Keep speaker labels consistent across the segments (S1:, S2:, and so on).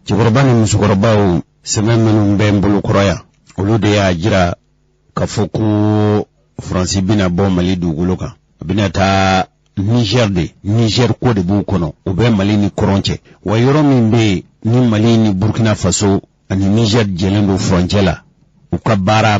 S1: cɛkɔrɔba ni musokɔrɔbaw sɛmɛ minnu bɛ n bolo kɔrɔ yan olu de y'a jira ka fɔ ko Faransi bɛna bɔ Mali dugukolo kan a bɛna taa Niger ko de b'u kɔnɔ u bɛ Mali ni kɔrɔn cɛ wa yɔrɔ min bɛ ni Mali ni Burkina Faso ani Niger jɛlen don frontière la u ka baara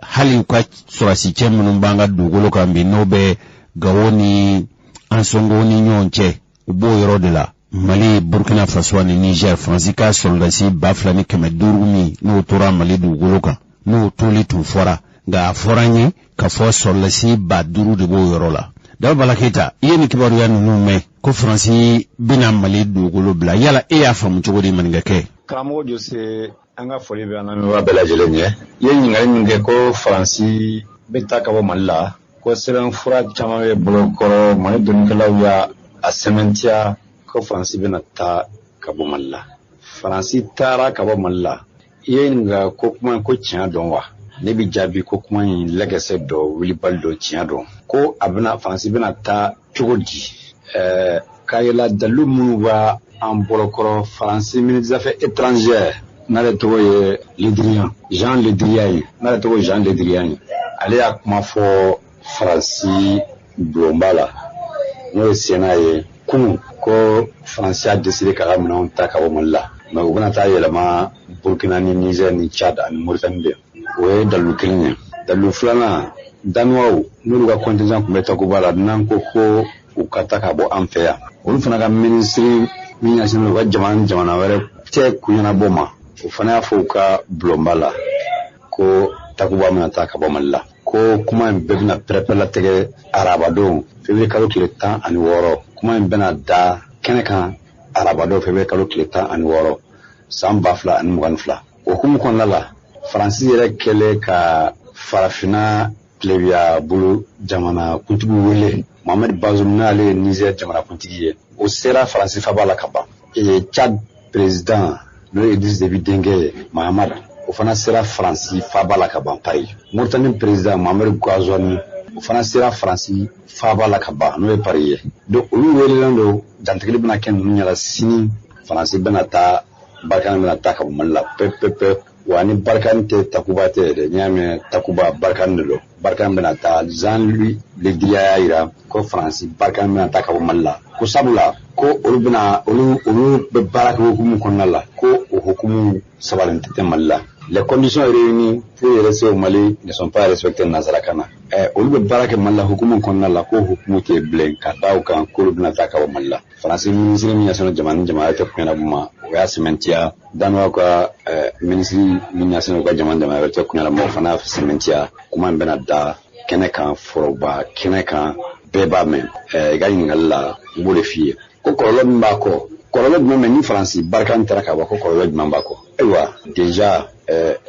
S1: hali u ka surasi cɛ minnu b'an ka dugukolo kan bi n'o bɛ Gawo ni Ansongo ni ɲɔgɔn cɛ u b'o yɔrɔ de la Mali Burkina Faso ani Niger Faransi ka soldasi 2,500 min n'o tora Mali dugukolo kan n'o toli tun fɔra nka a fɔra n ye ka fɔ soldasi 5,000 de b'o yɔrɔ la Dawuda Bala Keita i ye ni kibaruya ninnu mɛn ko Faransi bɛna Mali dugukolo bila yala e y'a faamu cogo di maninkakɛ
S2: karamɔgɔ Jose an ka foli bɛ an lamɛnbaa bɛɛ lajɛlen ye i ye ɲininkali min kɛ ko Faransi bɛ taa ka bɔ Mali la ko sɛbɛnfura caman bɛ bolo kɔrɔ Mali dɔnnikɛlaw y'a sɛmɛntiya ko Faransi bɛna taa ka bɔ Mali la Faransi taara ka bɔ Mali la i ye ɲininka ko kuma in ko tiɲɛ dɔn wa ne bi jaabi ko kuma in lɛgɛsɛ dɔ wilibali dɔ tiɲɛ dɔn ko a bɛna Faransi bɛna taa cogo di k'a yɛlɛ dalu minnu b'a an bɔlɔkɔrɔ Faransi ministre des Affaires étrangères n'ale tɔgɔ ye Le Drian Jean Le Drian n'ale tɔgɔ Jean Le Drian ale y'a kuma fɔ Faransi bulonba la n'o ye senna ye kunun ko Faransi a décidé k'a ka minɛnw ta ka bɔ Mali la mais u bɛna taa yɛlɛma Burkina ni Niger ni Tchad ani Mauritanie bɛɛ o ye dalu kelen ye dalu filanan Danuwaw n'olu ka contingent tun bɛ Takuba la n'an ko u ka ta ka bɔ an fɛ yan olu fana ka ministre min ɲɛsinnen u ka jamana wɛrɛ cɛ kuɲɛnabɔ ma o fana y'a fɔ u ka bulonba la ko Takuba bɛna taa ka bɔ Mali la ko kuma in bɛɛ bɛna pɛrɛpɛrɛlatigɛ arabadon février kalo tile 16 kuma in bɛna da kɛnɛ kan arabadon février kalo tile 16 san 2022 o hukumu kɔnɔna la Faransi yɛrɛ kɛlen ka farafina plebiya bolo jamana kuntigi wele Mohamed Bazoum n'ale ye Niger jamana kuntigi ye o sera Faransi faba la ka ban Tchad président n'o ye Idriss Déby denkɛ Mahamad o fana sera Faransi faba la ka ban Paris Mauritanie président Mohamed Ghazouani o fana sera Faransi faba la ka ban n'o ye Paris ye donc olu welelen don dantigɛli bɛna kɛ ninnu ɲɛna sini Faransi bɛna taa Barkhane bɛna taa ka bɔ Mali la pep wa ni Barkhane tɛ Takuba tɛ dɛ n'i y'a mɛn Takuba Barkhane de don Barkhane bɛna taa Jean-Louis Le Drian y'a jira ko Faransi Barkhane bɛna taa ka bɔ Mali la ko sabula ko olu bɛ baara kɛ hukumu kɔnɔna la ko o hukumu sabalen tɛ Mali la les conditions réunies pour y rester au Mali ne sont pas respectées nanzarakan na olu bɛ baara kɛ Mali la hukumu kɔnɔna la ko hukumu tɛ bilen ka da o kan k'olu bɛna taa ka bɔ Mali la Faransi ministre min ɲɛsinnen jamana tɛ kuɲɛnabɔ ma o y'a sɛmɛntiya Danuwaw ka ministre min ɲɛsinnen u ka jamana tɛ kuɲɛnabɔ ma o fana y'a sɛmɛntiya kuma in bɛna da kɛnɛ kan foroba kɛnɛ kan bɛɛ b'a mɛn i ka ɲininkali la n b'o de f'i ye ko kɔlɔlɔ min b'a kɔ kɔlɔlɔ jumɛn bɛ ni Faransi Barkhane taara ka bɔ ko kɔlɔlɔ jumɛn b'a kɔ ayiwa déjà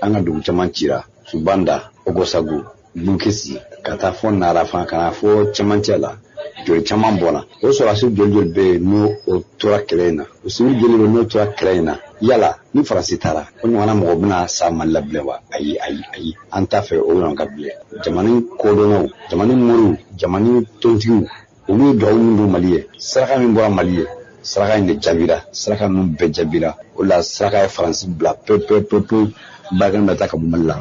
S2: an ka dugu caman cira Subanda Ogosagu Bunkesi ka taa fɔ Narafan ka na fɔ cɛmancɛ la joli caman bɔnna o sɔrɔdasi joli bɛ yen n'o tora kɛlɛ in na o sivili joli bɛ n'o tora kɛlɛ in na yala ni Faransi taara o ɲɔgɔnna mɔgɔ bɛna sa Mali la bilen wa ayi an t'a fɛ o ɲɔgɔn ka bilen jamana kodɔnnaw jamana moriw jamana tontigiw olu ye dugawu min don Mali ye saraka min bɔra Mali ye saraka in de jaabira saraka ninnu bɛɛ jaabira o la saraka ye Faransi bila pewu Barkhane bɛ taa ka bɔ Mali la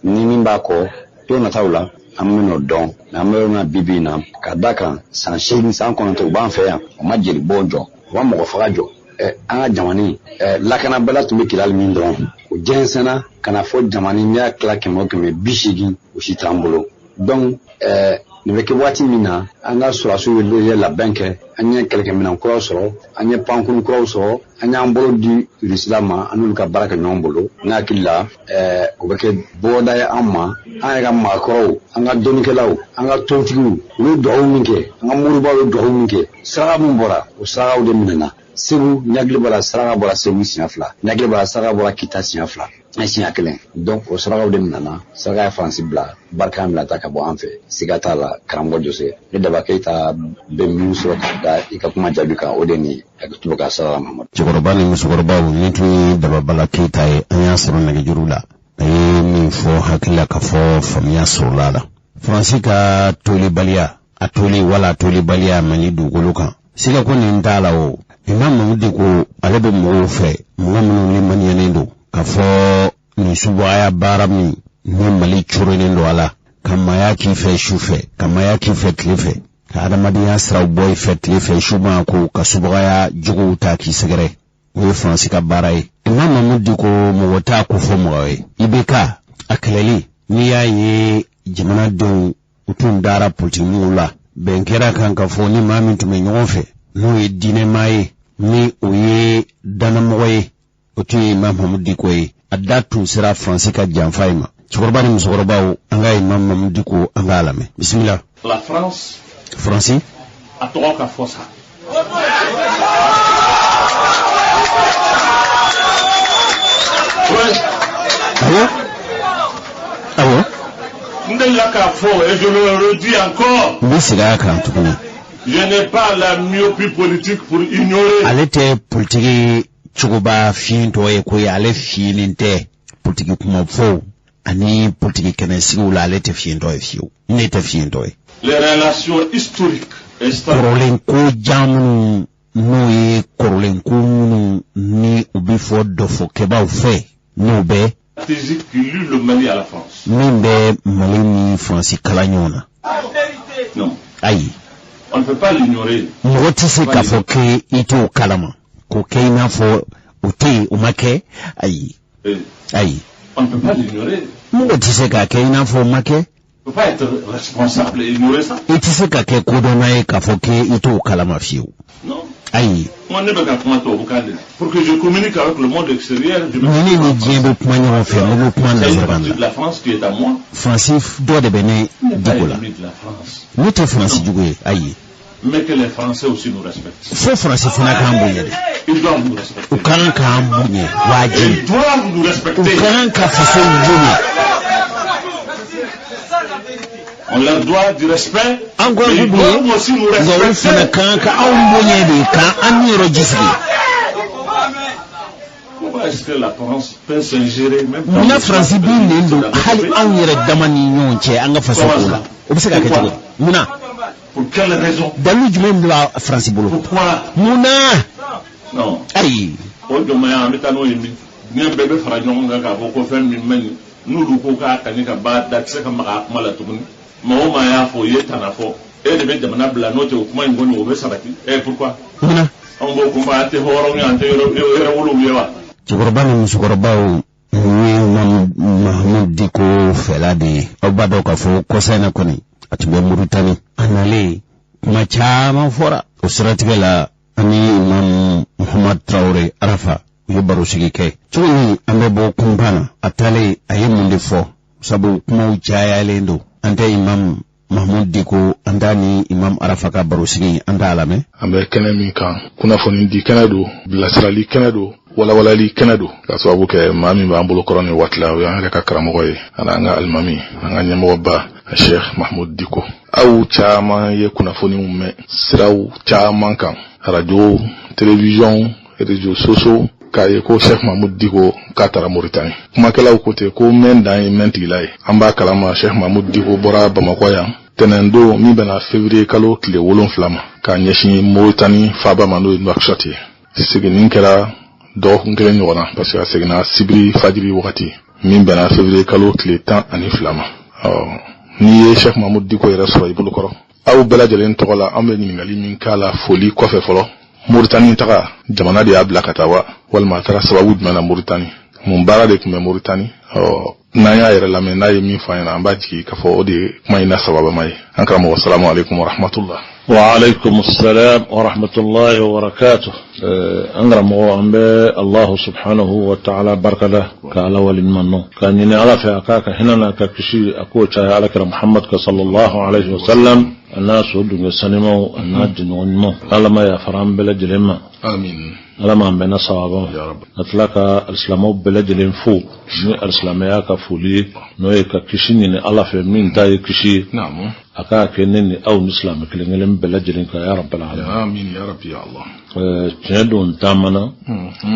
S2: ni min b'a kɔ don nataw la an bɛ n'o dɔn an bɛ yɔrɔ bibi in na ka da kan san 8 san 9 u b'an fɛ yan o ma jeli bɔ jɔ u ma mɔgɔ faga jɔ an ka jamana lakanabɛla tun bɛ kilali min dɔrɔn o jɛnsɛnna ka na fɔ jamana n'i y'a tila 180 o si t'an bolo donc nin bɛ kɛ waati min na an ka sɔrɔdasiw ye labɛn kɛ an ye kɛlɛkɛminɛn kuraw sɔrɔ an ye pankuru kuraw sɔrɔ an y'an bolo di Rusila ma an n'olu ka baara kɛ ɲɔgɔn bolo ne hakili la o bɛ kɛ bɔda ye an ma an yɛrɛ ka maakɔrɔw an ka dɔnnikɛlaw an ka tontigiw u ye dugawu min kɛ an ka moribaw ye dugawu min kɛ saraka min bɔra o sarakaw de minɛna Segu ɲagili bɔra saraka bɔra Segu siɲɛ 2 ɲagili bɔra saraka bɔra Kita siɲɛ 2 siɲɛ 1 donc o sarakaw de minɛna saraka ye Faransi bila Barkhane bɛna taa ka bɔ an fɛ siga t'a la karamɔgɔ Jose ne Daba Keita bɛ min sɔrɔ ka da i ka kuma jaabi kan o de ni hakili ka sara Mamadu
S1: cɛkɔrɔba ni musokɔrɔbaw ni tun ye Daba Bala Keita ye an y'a sɔrɔ nɛgɛjuru la a ye min fɔ hakili la ka fɔ faamuya sɔrɔla la Faransi ka tolibaliya a tolibaliya Mali dugukolo kan siga ko nin t'a la o Imam Mahmoud Dicko ale be mo fe mo ni maniyane do ka fo ni subaya barami ni mali churene do ala kama ya kife shufe kama ya kife klife ka adamadiya sraw boy fe klife shuma ko ka subaya jugu ta ki segere we France ka barai Imam Mahmoud Dicko mo wata ku fo mo ibeka akaleli ni yayi jamana do utun dara putimula benkera kan ka fo ni mamin tume nyofe no yedine mai ni oye danamoye oti Imam Mahmoud Dicko adatu sira France ka janfaima chukoroba ni musokoroba anga Imam Mahmoud Dicko anga alame bismillah.
S3: La France
S1: a
S3: toka força
S1: awo
S3: et je le redis encore. Je n'ai pas la myopie politique pour ignorer.
S1: Alete politique chukuba fiinto e ko yale fiininte politique kuma fo ani politique kenesi ula alete fiinto e fiu nete fiinto e.
S3: Les relations historiques
S1: korolen ko jamu no ye korolen ko ni ubi fo do fo keba fe no be
S3: stratégique qui lie le Mali à la France.
S1: Mimbe Mali ni France kalanyona.
S3: Non.
S1: Aïe.
S3: On ne peut pas l'ignorer.
S1: Mwoti se kafoke ito kalama. Koke ina fo uti umake. Aïe. Aïe.
S3: On ne peut pas l'ignorer.
S1: Mwoti se kake ina fo umake.
S3: On ne peut pas être responsable et ignorer ça.
S1: Iti se kake kodonae kafoke ito kalama fiu.
S3: Non.
S1: Aïe.
S3: Pour que je communique avec le monde extérieur, je me
S1: de
S3: la France qui est à moi.
S1: Français doit de Bénin Digola. Notre France du aïe.
S3: Mais que les Français aussi nous respectent.
S1: Faut Français
S3: ils doivent nous respecter.
S1: Ils
S3: doivent nous respecter. On leur doit du respect. Mais ils doivent aussi nous respecter. Pourquoi est-ce que la France peut s'ingérer même dans
S1: la France
S3: pour quelle raison?
S1: Pourquoi?
S3: Non.
S1: Aïe.
S3: Pourquoi?
S1: Chukoroba musukoroba Mahmoud Dicko felade obado ka fo kosana koni atibe Mauritanie anale machama fora usratigela ani Imam Muhammad Traoré Arafa yobaro sigike tuni amebo kumpana atale ayemunde fo sabu kuma uchaya lendo ante Imam Mahmoud Dicko andani Imam Arafa ka baro sigi anda alame
S4: ambe kenemi kan kuna foni di Canada bilasrali Canada wala li Canada ka sababu ke mami ba ambulu koroni watla ya ka karamoy ana nga almami nga nyamo ba Sheikh Mahmoud Dicko au chama ye kuna foni umme siraw chama kan radio télévision réseaux sociaux ka ye ko Sheikh Mahmoud Dicko ka tara Mauritanie kuma kala ko te ko men dan menti lay amba kalama Sheikh Mahmoud Dicko bora Bamako ya tenendo mi bana février kalo kile wolon flama ka nyeshi Mauritanie faba mano Nouakchott sigi ninkela do ngelen yona parce que segna sibri fajiri wakati min bana février kalo kile 10 ani flama ni Sheikh Mahmoud Dicko yera so ibulu koro aw bela jalen togola ambe ni ngali min kala foli ko fe folo Mauritanie taka jamana de abla katawa wal matara sababu mana Mauritanie mun bara de kuma Mauritanie na ya yera lamen na yemi fayna ambaji ka fo de mayna sababa may ankara wa assalamu alaikum wa rahmatullah.
S3: وعليكم السلام ورحمة الله وبركاته. أنغرم وأنباء الله سبحانه وتعالى بركة كعلى ولمنه كان ينعرف في أكاك هنا ككشي أكو شاي على كرم محمد صلى الله عليه وسلم الناس ودوا سنموا الناس ونموا على ما يفرام بلاد لما
S4: آمين
S3: على ما بين صوابه
S4: يا رب
S3: نتلاك الإسلام بلاد لنفو الإسلام يا كفولي نوي ككشي نين الله في من تاي كشي
S4: نعم
S3: أكاك نين أو نسلام كلين بلاد لنك يا رب العالمين
S4: آمين يا رب يا الله
S3: تندون تامنا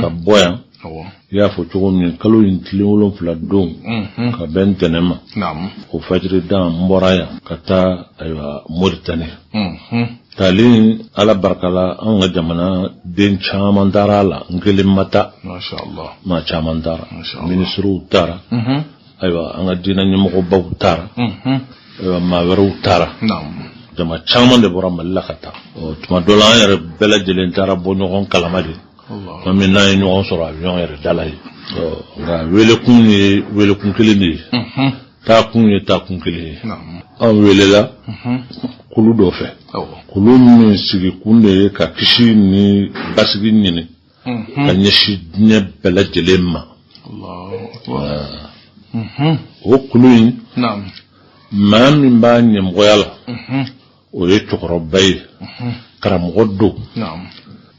S3: كبويا ya fo cogo min kalo in tilewolon fula don ka ben tɛnɛma
S4: naam
S3: o fajiri dan mbɔra yan ka taa ayiwa Mauritanie talin ala barkala an ga jamana den caman dara la ngelin mata
S4: masha Allah
S3: ma caman dara ministru tara aywa an ga dina nyugo baw tara aywa ma waru tara jama caman de bora mallakata o tuma dola yare bela jelen tara bo nyogon kalamadi Allah min na nyogon soro avion yare dalay ga wele kun kelini ta kun kelini an wele la kulu do fe kulu min sigi kunde ka kishi ni basigi nyini ka nyeshi nye bela jelema o kulu yin ma min ba nyemgoyala o ye chokorobai karamodo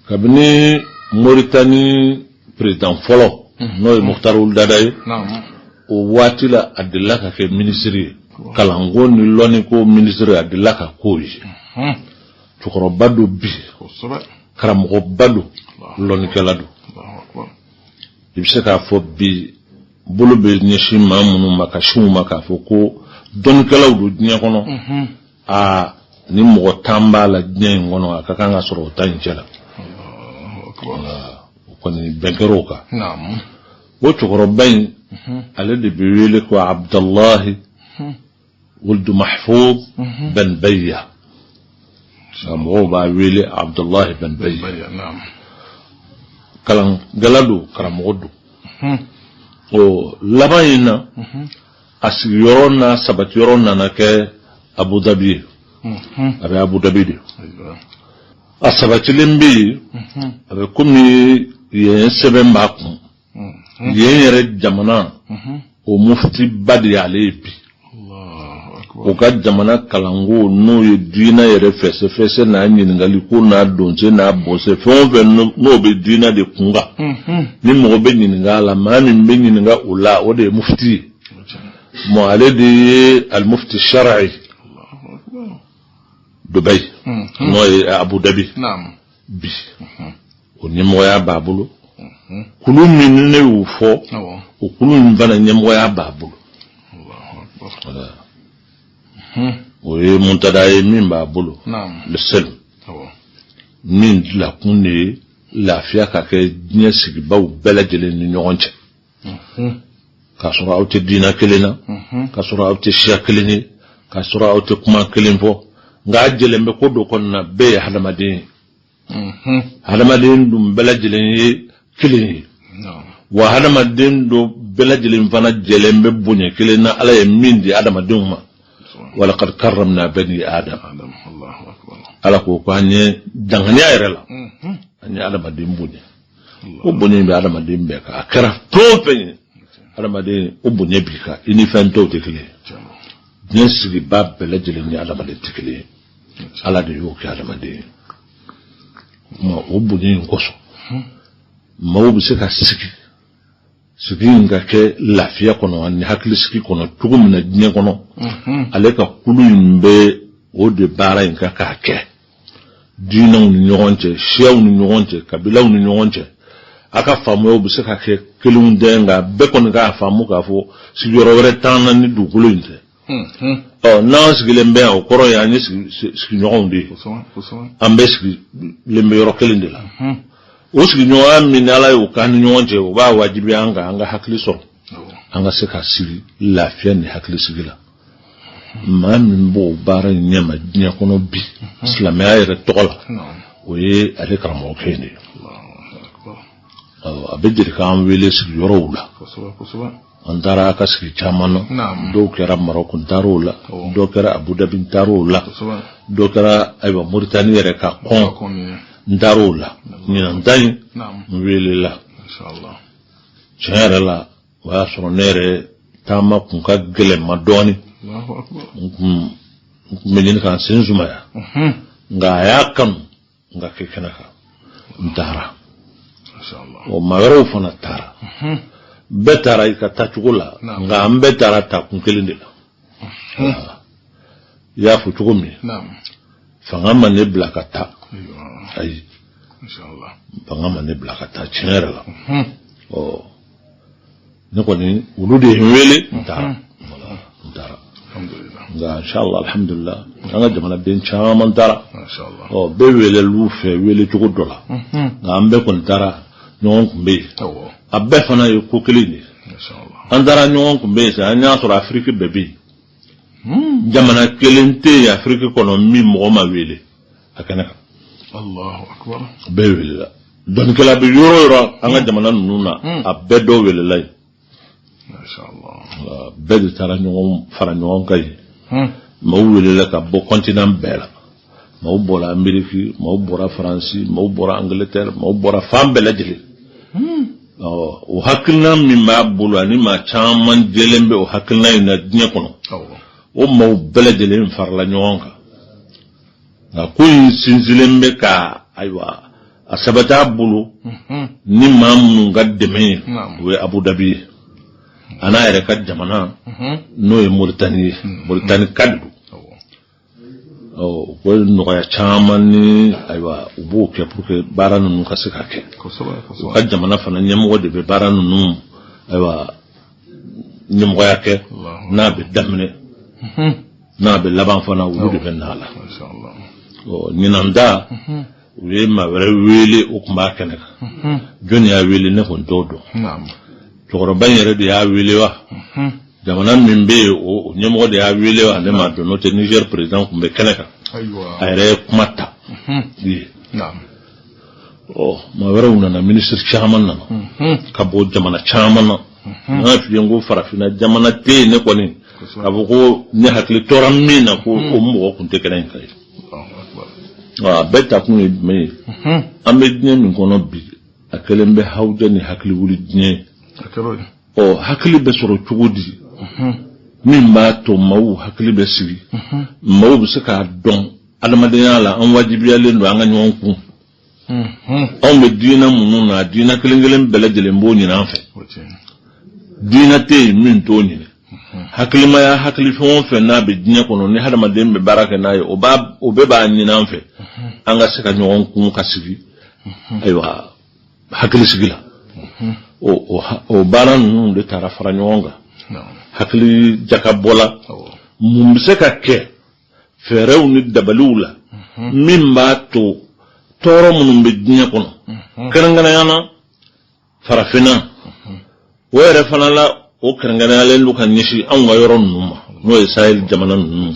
S3: kabini Mauritanie président folo no ye Mukhtar Ould Dadai o wati la adilla ka ke ministre kalango ni loni ko ministre adilla ka ko yi chokoroba do bi karamogo badu loni kala do ibse ka fo bi bolo be nyeshi mamunu makashu maka fo ko don kala do nya kono a ni mo tamba la nya ngono aka kanga soro tan jela ko ni bengeroka wo chokorobain ale de biwele ko Abdullah ولد محفوظ بن بية سامو با ويلي عبد الله بن بية
S4: نعم
S3: كلام غلادو كرام غدو او لباينا اسيرونا سباتيرونا نك ابو ظبي ابو ظبي دي asabatilimbi abe kumi yen seben bakun yen yere jamana o mufti badi alepi o ka jamana kalango no ye dina yere fese na nyiningali ko na donse na bose fe no be dina de kunga ni mo be nyininga la mami be nyininga ula o de mufti mo ale de al mufti shar'i Dubai no Abu Dhabi bi o nyemoya babulu kulu min ne ufo o kulu mbana nyemoya babulu o ye muntada ye min babulu le sel min la kunne lafiya ka ke nya sigi baw belajele ni nyonche ka sura awte dina kelena ka sura awte shiya keleni ka sura awte kuma kelenfo nga jelembe ko do konna be hadamadin hadamadin dum belajelen ye kilin wa hadamadin do belajelen fana jelembe bunye kilina ala ye mindi hadamadin ma wala qad karramna bani adam Allahu akbar ala ko ko anye dangani ayrela anye hadamadin bunye ko bunye be hadamadin be ka akara to penye hadamadin o bunye bi ka ini fento te kile nesigi bab belajelen ni hadamadin te kile ala de yo ka adamade ma obuni ngoso ma obu se ka sigi nga ke lafiya kono an hakli sigi kono tugum na dine kono ale ka kulu imbe o de bara inka ka ke dina un nyonche shia un nyonche kabila un nyonche aka famu obu se ka ke kelun denga be kono ga famu ka fo sigoro wore tanna ni dugulu inte non sigilembe o koro ya ni sigi nyondi ambe sigi lembe yoro kelinde la o sigi nyoa minala yo kan nyonje o ba wajibi anga hakli so anga se ka sigi lafiya ni hakli sigi la ma min bo bara nyama nya kono bi islam ya ere tola o ye ale karamo kene abedir kam wele sigi yoro la andara akasiki chamano do kera Morocco tarola do kera Abu Dhabi tarola do kera aywa Mauritanie re ka kon tarola ni ndai welila inshallah chere la wa sonere tama kunka gele madoni Allahu akbar menyin kan sinzuma ya nga yakan nga kekenaka ndara inshallah o magaro fana tara betara ikata chukula nga ambetara ta kunkelinde ya fu chukumi fangama ne blakata ay inshallah fangama ne blakata chinera o ne ko ni ulude hwele ndara nga inshallah alhamdulillah anga jamana den chaman dara
S4: mashallah
S3: o be wele lufe wele tugo dola nga ambe kon dara nyon kumbe abbe fana yo kokeli
S4: mashallah
S3: andara nyon kumbe sa anya sur afrique bebe jamana kelente afrique kono mi mo ma wele akana
S4: Allahu akbar
S3: be wele don kala be yoro anga jamana nuna abbe do wele lay mashallah be de tara nyon fara nyon kay ma wele la ka bo continent bela ma bora amerique ma bora france ma bora angleterre ma bora fambe la jeli o hakilna min ma bulu ani ma chaman jelembe o hakilna ina dinya kono o ma bela jeli farla nyonka na kuyi sinzilembe ka aywa asabata bulu ni mamu ngaddeme we abu dhabi ana ere ka jamana no e mauritanie kaddu ko no ya chaman aywa ubu ke pour que baranu nu kasika ke ko ka jamana fana nyamo de be baranu nu aywa nyamo ya ke na be damne na be laban fana ubu de benala inshallah o ninanda we ma wele o kuma keneka joni ya wele ne kon dodo naam to ban yare da ya wele wa jamana min be o nyamo de ya wele wa ne ma do no te Niger president kumbe keneka aywa ayre kumata naam o ma wara una na minister chairman na ka bo jamana chairman na fi yango farafina jamana te ne ko ni abugo ne hakli toram mina ko o mo ko te kenen kai beta kun me amedne min kono bi akelembe hawde ni hakli wuli dine akaro o hakli be soro tugudi min ba to mawu hakli be siri mawu saka don almadina la an wajibiya le ndo anga nyonku on be dina mununa dina kelengelen beledele mboni na anfe dina te min to ni hakli ma ya hakli fon fe na be dina kono ni hadama dembe baraka na yo o be ba ni na anfe anga saka nyonku kasiri aywa hakli sigila o baran nun de tara fara nyonga hakli jakabola mumse ka ke ferew ni dabalula mimba to toro munum be dinya kono karangana yana farafina were fanala o karangana len lukan nishi an wayoron numa no e sayil jamanan num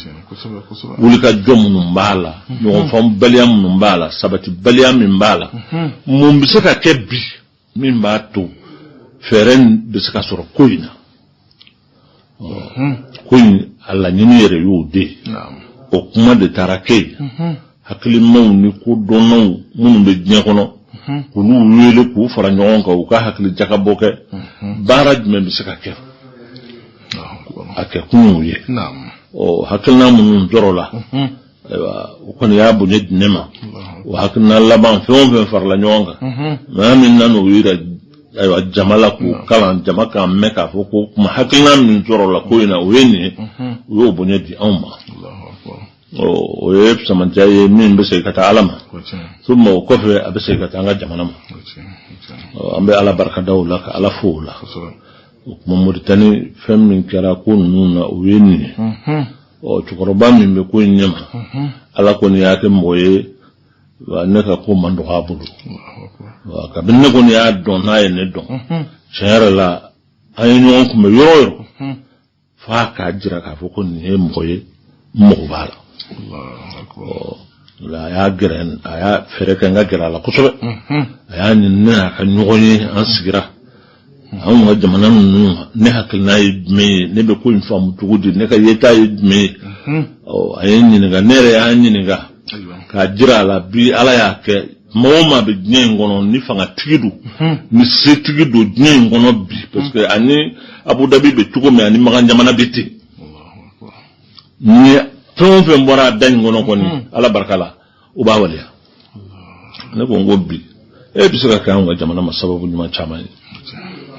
S3: wulika jomunum bala no fam baliam num bala sabati baliam min bala mumse ka ke bi mimba to feren de saka soro koina koin alla nyinere yude o kuma de tarake hakili maw ni ko dono mun be dinya kono ko lu wele ko fara nyon ka ka hakili jaka boke baraj me bisaka ke ake kunu ye o hakilna mun jorola ko ne ya bunye dinema wa hakilna laban fon farla nyonga ma min nanu wira aywa jamala ko kalan jamaka meka foko kuma hakilna min jorola ko ina weni yo bunye di amma o yeb samantaye min be sai kata alama thumma kofe abe sai kata anga jamana mo ambe ala barka dawla ka ala fula kuma Mauritanie fem min kara ko nuna weni o tukoroba min be ko nyama ala ko ni yake moye wa neka ko mando habulu wa ka binne ko ni ya don na ne don chere la ayino on kuma yoro fa ka jira ka foko ni moye mo bala la ya gren aya fereka nga gira la kusobe aya ninna ka nyogoni an sigira an wa jamana nu ne hakilna me ne be ko infam tugudi ne ka yeta me o ayen ni nga nere ya ni nga ka jira la bi ala ya ke moma be dinen ngono ni fanga tigidu ni se tigidu dinen ngono bi parce que ani Abu Dhabi be tugo me ani magan jamana biti ni ton fe mbora dañ ngono ko ni ala barkala o ba waliya ne ko ngobbi e bisaka kan wa jamana masababu nyuma chama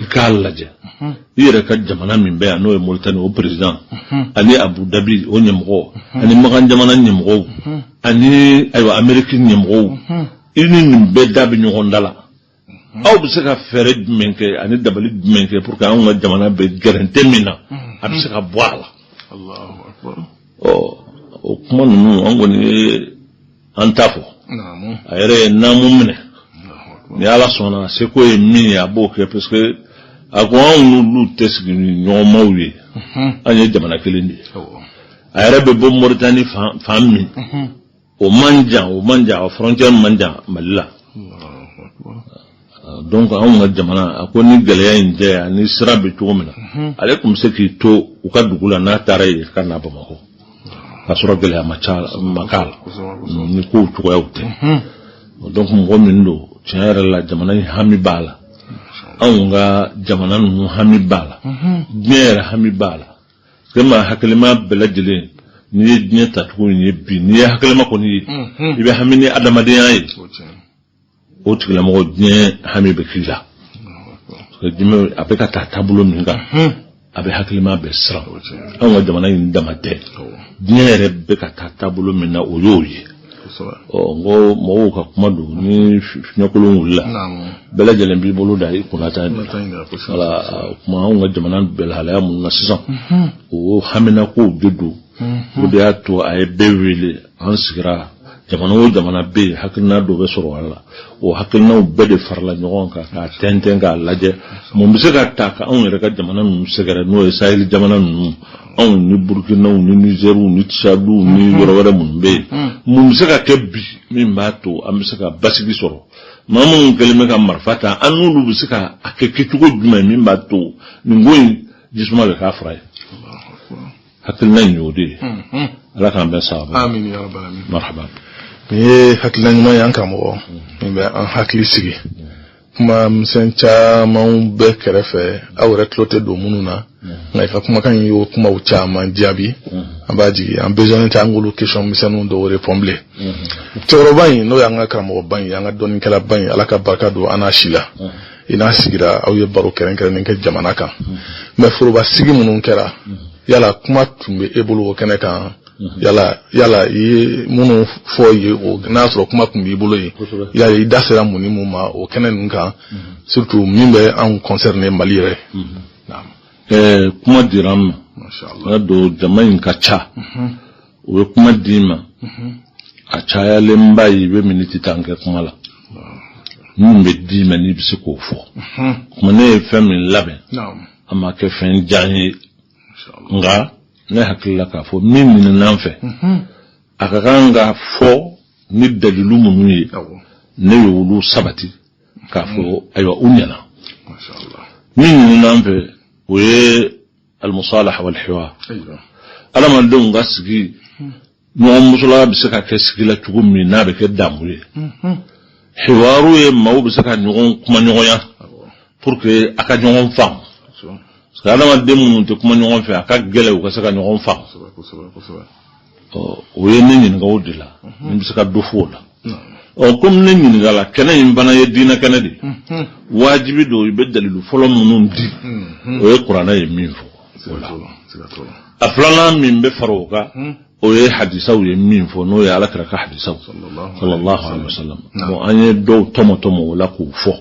S3: ikalla je yere ka jamana min be no e Mauritanie o president ani Abu Dhabi o nyemgo ani magan jamana nyemgo ani aywa american nyemgo ini min be dabi nyon dala aw bisaka fere menke ani dabali menke pour que an wa jamana be garante mina abisaka boala Allahu o kuma ninnu an kɔni an t'a fɔ a yɛrɛ ye namu minɛ ni ala sɔnna seko ye min ye a b'o kɛ parce que a ko anw n'olu tɛ sigi ni ɲɔgɔnmaw ye an ye jamana kelen de ye a yɛrɛ bɛ bɔ Mauritanie fan min o man jan a frontière man jan Mali la donc anw ka jamana a ko ni gɛlɛya in tɛ yan ni sira bɛ cogo min na ale tun bɛ se k'i to u ka dugu la n'a taara yen ka na Bamakɔ ka sɔrɔ gɛlɛya ma k'a la ni kow cogoyaw tɛ donc mɔgɔ min don tiɲɛ yɛrɛ la jamana in hami b'a la anw ka jamana ninnu hami b'a la diɲɛ yɛrɛ hami b'a la kama hakilima bɛɛ lajɛlen n'i ye diɲɛ tacogo in ye bi n'i ye hakilima kɔni ye i bɛ hami ni adamadenya ye o tigilamɔgɔ diɲɛ hami bɛ k'i la a bɛ ka taa taabolo min kan a bɛ hakilima bɛɛ siran anw ka jamana in dama tɛ diɲɛ yɛrɛ bɛ ka taa taabolo min na o y'o ye ngo mɔgɔw ka kuma don ni fiɲɛkolon wulila bɛɛ lajɛlen b'i bolo da i kunna ta wala kuma anw ka jamana bɛɛ lahalaya mun na sisan o hamina kow de don o de y'a to a ye bɛɛ wele an sigira jamana o jamana bɛ yen hakilina dɔ bɛ sɔrɔ a la o hakilinaw bɛɛ de farala ɲɔgɔn kan k'a tɛntɛn k'a lajɛ mun bɛ se ka ta ka anw yɛrɛ ka jamana ninnu sɛgɛrɛ n'o ye Sahel jamana ninnu anw ni Burkinaw ni Nigeriw ni Tchadiw ni yɔrɔ wɛrɛ minnu bɛ yen mun bɛ se ka kɛ bi min b'a to an bɛ se ka basigi sɔrɔ maa minnu kɛlen bɛ ka marifa ta an n'olu bɛ se ka a kɛ kɛcogo jumɛn min b'a to nin ko in jisuma bɛ k'a fara ye hakilina in y'o de ye ala k'an bɛɛ sababa
S4: amin ya rabbal alamin
S3: marhaba
S4: ni ye hakilina ɲuman ye an karamɔgɔ min bɛ an hakili sigi kuma misɛn caman bɛɛ kɛrɛfɛ aw yɛrɛ tulo tɛ don minnu na nka i ka kumakan in y'o kumaw caman jaabi an b'a jigi an besoin tɛ an k'olu question misɛnninw dɔw répondre bilen cɛkɔrɔba in n'o y'an ka karamɔgɔba in an ka dɔnnikɛlaba in ala ka barika don an n'a si la i n'a sigira aw ye baro kɛrɛnkɛrɛnnen kɛ jamana kan mais foroba sigi minnu kɛra yala kuma tun bɛ e bolo o kɛnɛ kan yala i ye minnu fɔ ye o n'a sɔrɔ kuma tun b'i bolo ye yala i da sera mun ni mun ma o kɛnɛ ninnu kan surtout min bɛ anw concerné Mali yɛrɛ
S3: kuma dira an ma a don jama in ka ca o ye kuma di ma a cayalen ba ye i bɛ miniti tan kɛ kuma la min bɛ di ma n'i bɛ se k'o fɔ kuma ne ye fɛn min labɛn a ma kɛ fɛn diya ye nga ne hakilila k'a fɔ min ɲinɛn'an fɛ a ka kan ka fɔ ni dalilu minnu ye ne y'olu sabati k'a fɔ ayiwa u ɲɛna min ɲinɛn'an fɛ o ye al-musalah wal-hiwar adamadenw ka sigi ɲɔgɔn musola bɛ se ka kɛ sigi la cogo min n'a bɛ kɛ damu ye hiwaru ye maaw bɛ se ka ɲɔgɔn kuma ɲɔgɔnya pour que a ka ɲɔgɔn faamu parce que adamaden minnu tɛ kuma ɲɔgɔn fɛ a ka gɛlɛ u ka se ka ɲɔgɔn faamu o ye ne ɲininka o de la n bɛ se ka dɔ fɔ o la comme ne ɲininka la kɛnɛ in fana ye diinɛ kɛnɛ de wajibi don i bɛ dalilu fɔlɔ minnu di o ye kuranɛ ye min fɔ a filanan min bɛ fara o kan o ye hadisaw ye min fɔ n'o ye alakira ka hadisaw sallallahu alaihi wasallam bon an ye dɔw tɔmɔ o la k'o fɔ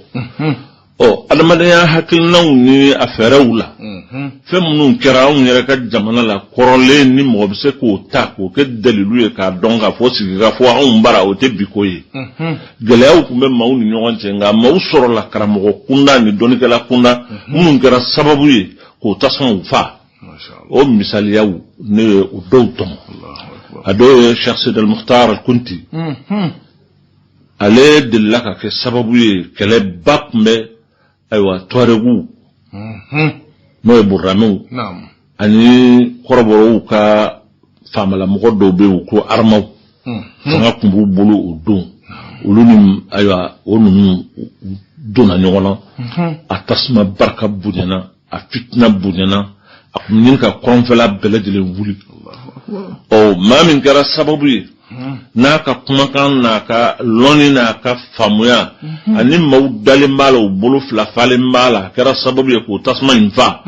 S3: adamadenya hakilinaw ni a fɛɛrɛw la fɛn minnu kɛra anw yɛrɛ ka jamana la kɔrɔlen ni mɔgɔ bɛ se k'o ta k'o kɛ dalilu ye k'a dɔn k'a fɔ sigi k'a fɔ anw bara o tɛ bi ko ye gɛlɛyaw tun bɛ maaw ni ɲɔgɔn cɛ nka maaw sɔrɔla karamɔgɔ kunda ni dɔnnikɛla kunda minnu kɛra sababu ye k'o tasɔnw fa o misaliyaw ne ye o dɔw tɔmɔ a dɔw ye Cheikh Sidi al-Mukhtar al-Kunti ale delila ka kɛ sababu ye kɛlɛba tun bɛ ayiwa Tuaregu n'o ye Buramaw ani kɔrɔbɔrɔw ka faamalamɔgɔ dɔw bɛ yen u ko armaw fanga tun b'u bolo o don olu ni ayiwa o ninnu donna ɲɔgɔn na a tasuma barika bonyana a fitina bonyana a kun ɲini ka kɔrɔnfɛla bɛɛ lajɛlen wuli maa min kɛra sababu ye n'a ka kumakan n'a ka lɔnni n'a ka faamuya ani maaw dalen b'a la u bolo fila falen b'a la a kɛra sababu ye k'o tasuma in fa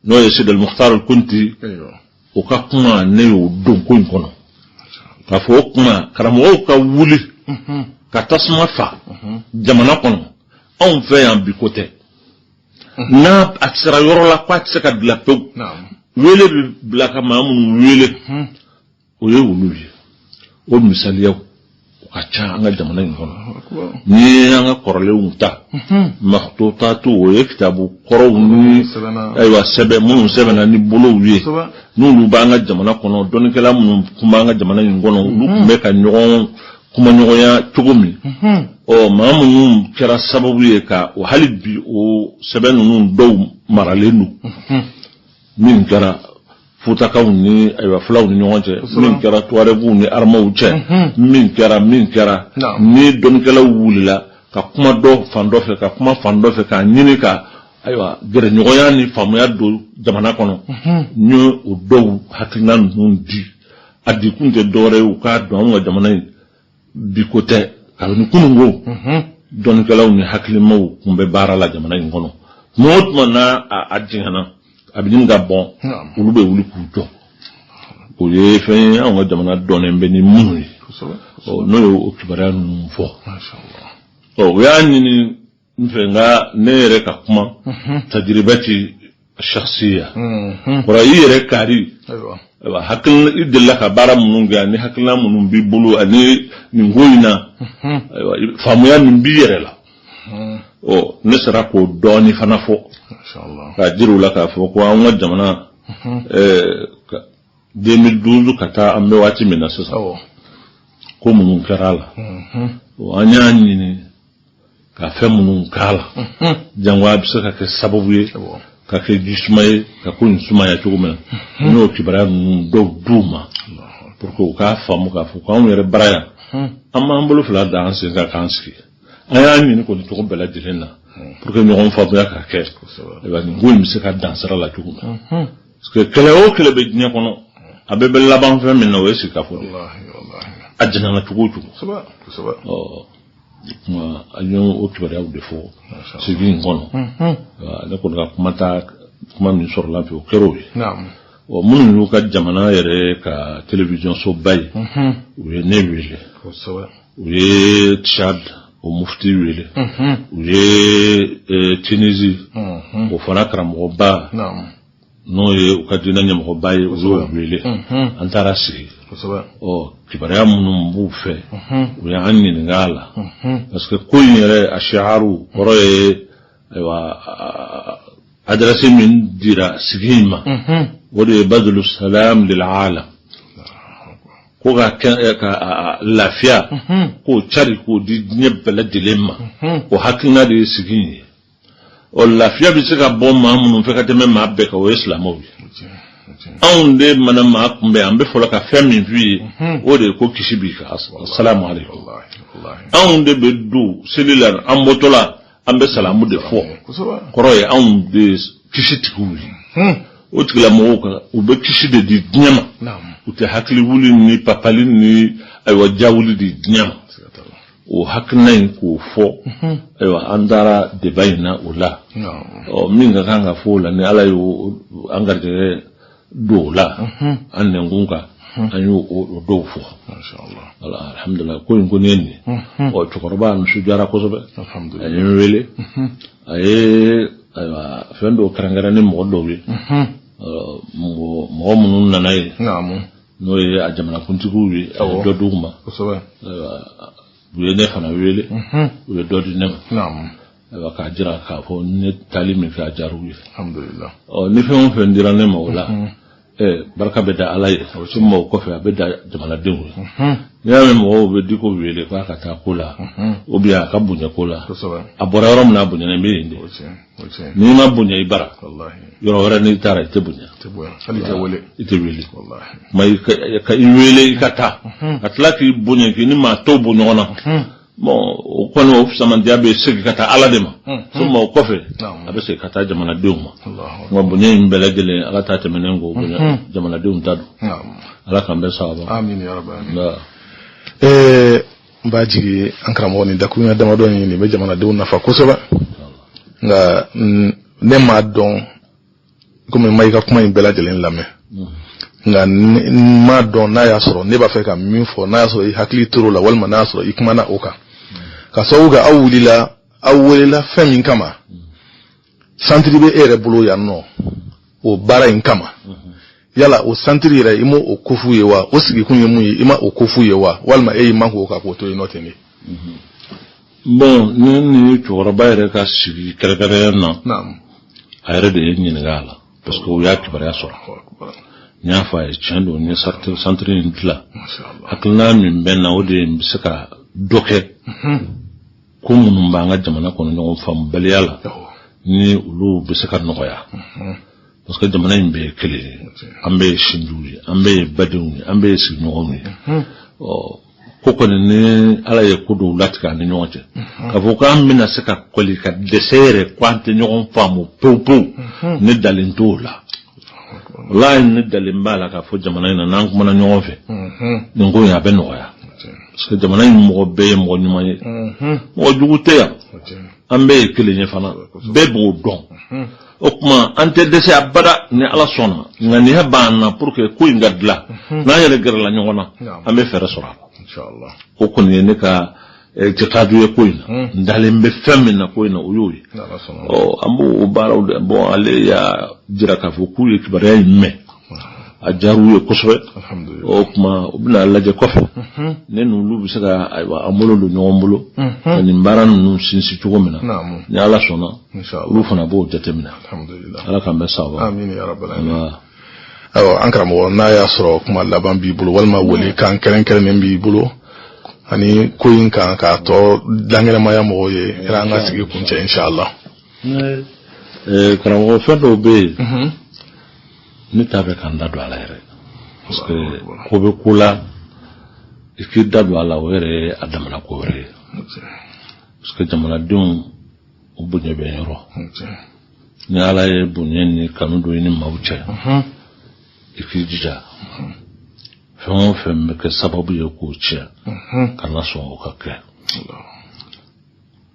S3: n'o ye Sidi al-Mukhtar al-Kunti o ka kuma ne y'o don ko in kɔnɔ k'a fɔ o kuma karamɔgɔw ka wuli ka tasuma fa jamana kɔnɔ anw fɛ yan bi ko tɛ n'a a sera yɔrɔ la k'a tɛ se ka dilan pewu wele bi blaka mamun wele o ye wulu ye o misaliya ka ca an ka jamana in kɔnɔ ni an ka kɔrɔlenw ta makututatu o ye kitabu kɔrɔw ni ayiwa sɛbɛn minnu sɛbɛnna ni bolow ye n'olu b'an ka jamana kɔnɔ dɔnnikɛla minnu kun b'an ka jamana in kɔnɔ olu tun bɛ ka ɲɔgɔn kumaɲɔgɔnya cogo min maa minnu kɛra sababu ye ka o hali bi o sɛbɛn ninnu dɔw maralen don min kɛra futakaw ni ayiwa fulaw ni ɲɔgɔn cɛ min kɛra tuaregu ni aramaw cɛ min kɛra ni dɔnnikɛlaw wulila ka kuma dɔ fan dɔ fɛ ka kuma fan dɔ fɛ k'a ɲini ka ayiwa gɛrɛɲɔgɔnya ni faamuya don jamana kɔnɔ n ye o dɔw hakilina ninnu di a di kun tɛ dɔwɛrɛ ye u k'a dɔn anw ka jamana in bi ko tɛ kabini kunungo dɔnnikɛlaw ni hakilimaw kun bɛ baara la jamana in kɔnɔ tuma o tuma n'a a jɛngɛnna a bɛ ɲini ka bɔn olu bɛ wuli k'u jɔ o ye fɛn ye anw ka jamana dɔnnen bɛ ni minnu ye n'o ye o kibaruya ninnu fɔ o y'a ɲini n fɛ nka ne yɛrɛ ka kuma tajiribati shakhsiya kɔrɔ i yɛrɛ kari hakilina i delila ka baara minnu kɛ ani hakilina minnu b'i bolo ani nin ko in na faamuya min b'i yɛrɛ la ne sera k'o dɔɔni fana fɔ ka jira u la k'a fɔ ko an ka jamana 2012 ka taa an bɛ waati min na sisan ko minnu kɛra la an y'a ɲini ka fɛn minnu k'a la jango a bɛ se ka kɛ sababu ye ka kɛ jisuma ye ka ko in sumaya cogo min na n'o kibaruya ninnu dɔw d'u ma pour que u k'a faamu k'a fɔ ko anw yɛrɛ bara yan an b'an bolo fila da an sen kan k'an sigi an y'a ɲini kɔni cogo bɛɛ lajɛlen na pour que ɲɔgɔn faamuya ka kɛ nin ko in bɛ se ka dansara la cogo min parce que kɛlɛ o kɛlɛ bɛ diɲɛ kɔnɔ a bɛɛ bɛ laban fɛn min na o ye sigikafɔ de a jɛnana cogo o cogo kuma an ye o kibaruyaw de fɔ sigi in kɔnɔ ne kɔni ka kuma min sɔrɔla fɛ o kɛra o ye minnu y'u ka jamana yɛrɛ ka télévision soba ye u ye ne wele u ye Tchad o mufti wele u ye Tunisie o fana karamɔgɔba n'o ye u ka diinɛ ɲɛmɔgɔba ye u y'o wele an taara sigi kibaruya minnu b'u fɛ u y'an ɲininka a la parce que ko in yɛrɛ a shi'aru kɔrɔ ye adresse min dira sigi in ma o de ye badlu salam lil alam ko ka lafiya k'o cari k'o di diɲɛ bɛɛ lajɛlen ma o hakilina de ye sigi in ye lafiya bɛ se ka bɔ maa minnu fɛ ka tɛmɛ maa bɛɛ kan o ye silamɛw ye anw de mana maa kunbɛn an bɛ fɔlɔ ka fɛn min f'i ye o de ye ko kisi b'i kan salamu aleykum anw de bɛ don seli la an bɔtɔ la an bɛ salamu de fɔ kɔrɔ ye anw de kisi tigiw ye o tigilamɔgɔw kan u bɛ kisi de di diɲɛ ma u tɛ hakili wuli ni papali ni ayiwa jawuli di diɲɛ ma o hakilina in k'o fɔ ayiwa an taara débat in na o la min ka kan ka fɔ o la ni ala y'o an garijɛgɛ don o la an nɛnkun kan an y'o dɔw fɔ alhamdulillah ko in ko ne ye nin cɛkɔrɔba nisɔndiyara kosɛbɛ a ye n wele a ye ayiwa fɛn dɔw kɛrɛnkɛrɛn ni mɔgɔ dɔw ye mɔgɔ minnu nana ye n'o ye a jamanakuntigiw ye a ye dɔ d'u ma u ye ne fana wele u ye dɔ di ne ma ayiwa k'a jira k'a fɔ ne taali min kɛ a diyara u ye ni fɛn o fɛn dira ne ma o la barika bɛ da ala ye o maaw kɔfɛ a bɛ da jamanadenw ye n'i y'a mɛn mɔgɔw bɛ diko wele k'a ka taa ko la ou bien a ka bonya ko la a bɔra yɔrɔ min na a bonyana n bɛ yen de n'i ma bonya i bara yɔrɔ wɛrɛ n'i taara i tɛ bonya i tɛ wele ma ka i wele i ka taa ka tila k'i bonya k'i ni maa tɔw bɔ ɲɔgɔn na bon o kɔni o samandiya bɛ segin ka taa ala de ma so maaw kɔfɛ a bɛ segin ka taa jamanadenw ma nka bonya in bɛɛ lajɛlen ala t'a tɛmɛnen k'o bonya jamanadenw ta don ala k'an bɛɛ sababa
S4: amin ya rabbal n b'a jigi an karamɔgɔ ni dakurunya damadɔ in nin bɛ jamanadenw nafa kosɛbɛ nka ne m'a dɔn komi n ma i ka kuma in bɛɛ lajɛlen lamɛn nka n m'a dɔn n'a y'a sɔrɔ ne b'a fɛ ka min fɔ n'a y'a sɔrɔ i hakili tor'o la walima n'a y'a sɔrɔ i kumana o kan ka sababu kɛ aw welela fɛn min kama santiri bɛ e yɛrɛ bolo yan nɔ o bara in kama yala o santiri yɛrɛ i ma o kofu ye wa o sigikun ye mun ye i ma o kofu ye wa walima e y'i man k'o ka k'o to yen nɔ ten de.
S3: Bon ni cɛkɔrɔba yɛrɛ ka sigi kɛrɛkɛrɛnya na a yɛrɛ de ye ɲininka la parce que o y'a kibaruya sɔrɔ n y'a fɔ a ye tiɲɛ don ni santiri in dilan hakilina min bɛ na o de bɛ se ka dɔ kɛ ko minnu b'an ka jamana kɔnɔ ɲɔgɔn faamubaliya la ni olu bɛ se ka nɔgɔya parce que jamana in bɛɛ ye kelen ye an bɛɛ ye sinjiw ye an bɛɛ ye badenw ye an bɛɛ ye sigiɲɔgɔnw ye ko kɔni ni ala ye ko dɔw latigɛ ani ɲɔgɔn cɛ k'a fɔ k'an bɛna se ka kɔli ka dɛsɛ yɛrɛ k'an tɛ ɲɔgɔn faamu pewu pewu ne dalen t'o la walayi ne dalen b'a la k'a fɔ jamana in na n'an kumana ɲɔgɔn fɛ nin ko in a bɛ nɔgɔya parce que jamana in mɔgɔ bɛɛ ye mɔgɔ ɲuman ye mɔgɔ jugu tɛ yan an bɛɛ ye kelen ye fana bɛɛ b'o dɔn o kuma an tɛ dɛsɛ abada ni ala sɔnna nka nin ya b'an na pour que ko in ka dilan n'an yɛrɛ gɛrɛla ɲɔgɔn na an bɛ fɛɛrɛ sɔrɔ a la o kɔni ye ne ka jatadu ye ko in na n dalen bɛ fɛn min na ko in na o y'o ye an b'o baaraw de bon ale y'a jira k'a fɔ k'u ye kibaruya in mɛn a diyar'u ye kosɛbɛ o kuma u bɛna lajɛ kɔfɛ ne n'olu bɛ se ka ayiwa an bolo don ɲɔgɔn bolo ka nin baara ninnu sinsin cogo min na ni ala sɔnna olu fana b'o jateminɛ ala k'an bɛ sawa
S4: ayiwa an karamɔgɔ n'a y'a sɔrɔ kuma laban b'i bolo walima wele kan kɛrɛnkɛrɛnnen b'i bolo ani ko in kan k'a tɔ dangɛrɛmaya mɔgɔw ye yɛrɛ an ka sigi kun cɛ inshallah
S3: karamɔgɔ fɛn dɔw bɛ yen ne t'a bɛ k'an da don a la yɛrɛ parce que ko bɛ ko la i k'i da don a la o yɛrɛ ye a damana ko wɛrɛ ye parce que jamanadenw o bonya bɛ yɔrɔ ni ala ye bonya ni kanu don i ni maaw cɛ i k'i jija fɛn o fɛn bɛ kɛ sababu ye k'o tiɲɛ kana sɔn o ka kɛ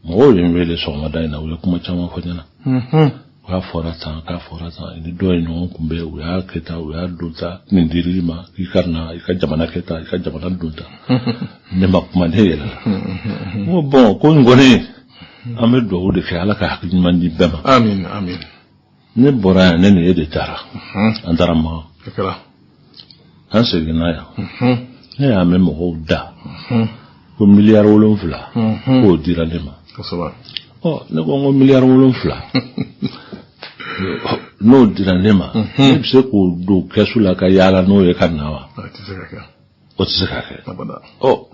S3: mɔgɔw ye n wele sɔgɔmada in na u ye kuma caman fɔ ɲɛna k'a fɔra tan ni dɔ ye ɲɔgɔn kunbɛn u y'a kɛ tan u y'a don tan nin dir'i ma i ka na i ka jamana kɛ tan i ka jamana don tan ne ma kuma ne yɛrɛ la n ko bon ko nin kɔni an bɛ dugawu de kɛ ala ka hakili ɲuman di bɛɛ ma
S4: amin
S3: ne bɔra yan ne ni e de taara an taara ma an seginna yan ne y'a mɛn mɔgɔw da ko miliyari 7 k'o dira ne ma ne ko n ko miliyari 7 n'o dira ne ma ne bɛ se k'o don kɛsu la ka yaala n'o ye ka na wa o tɛ se ka kɛ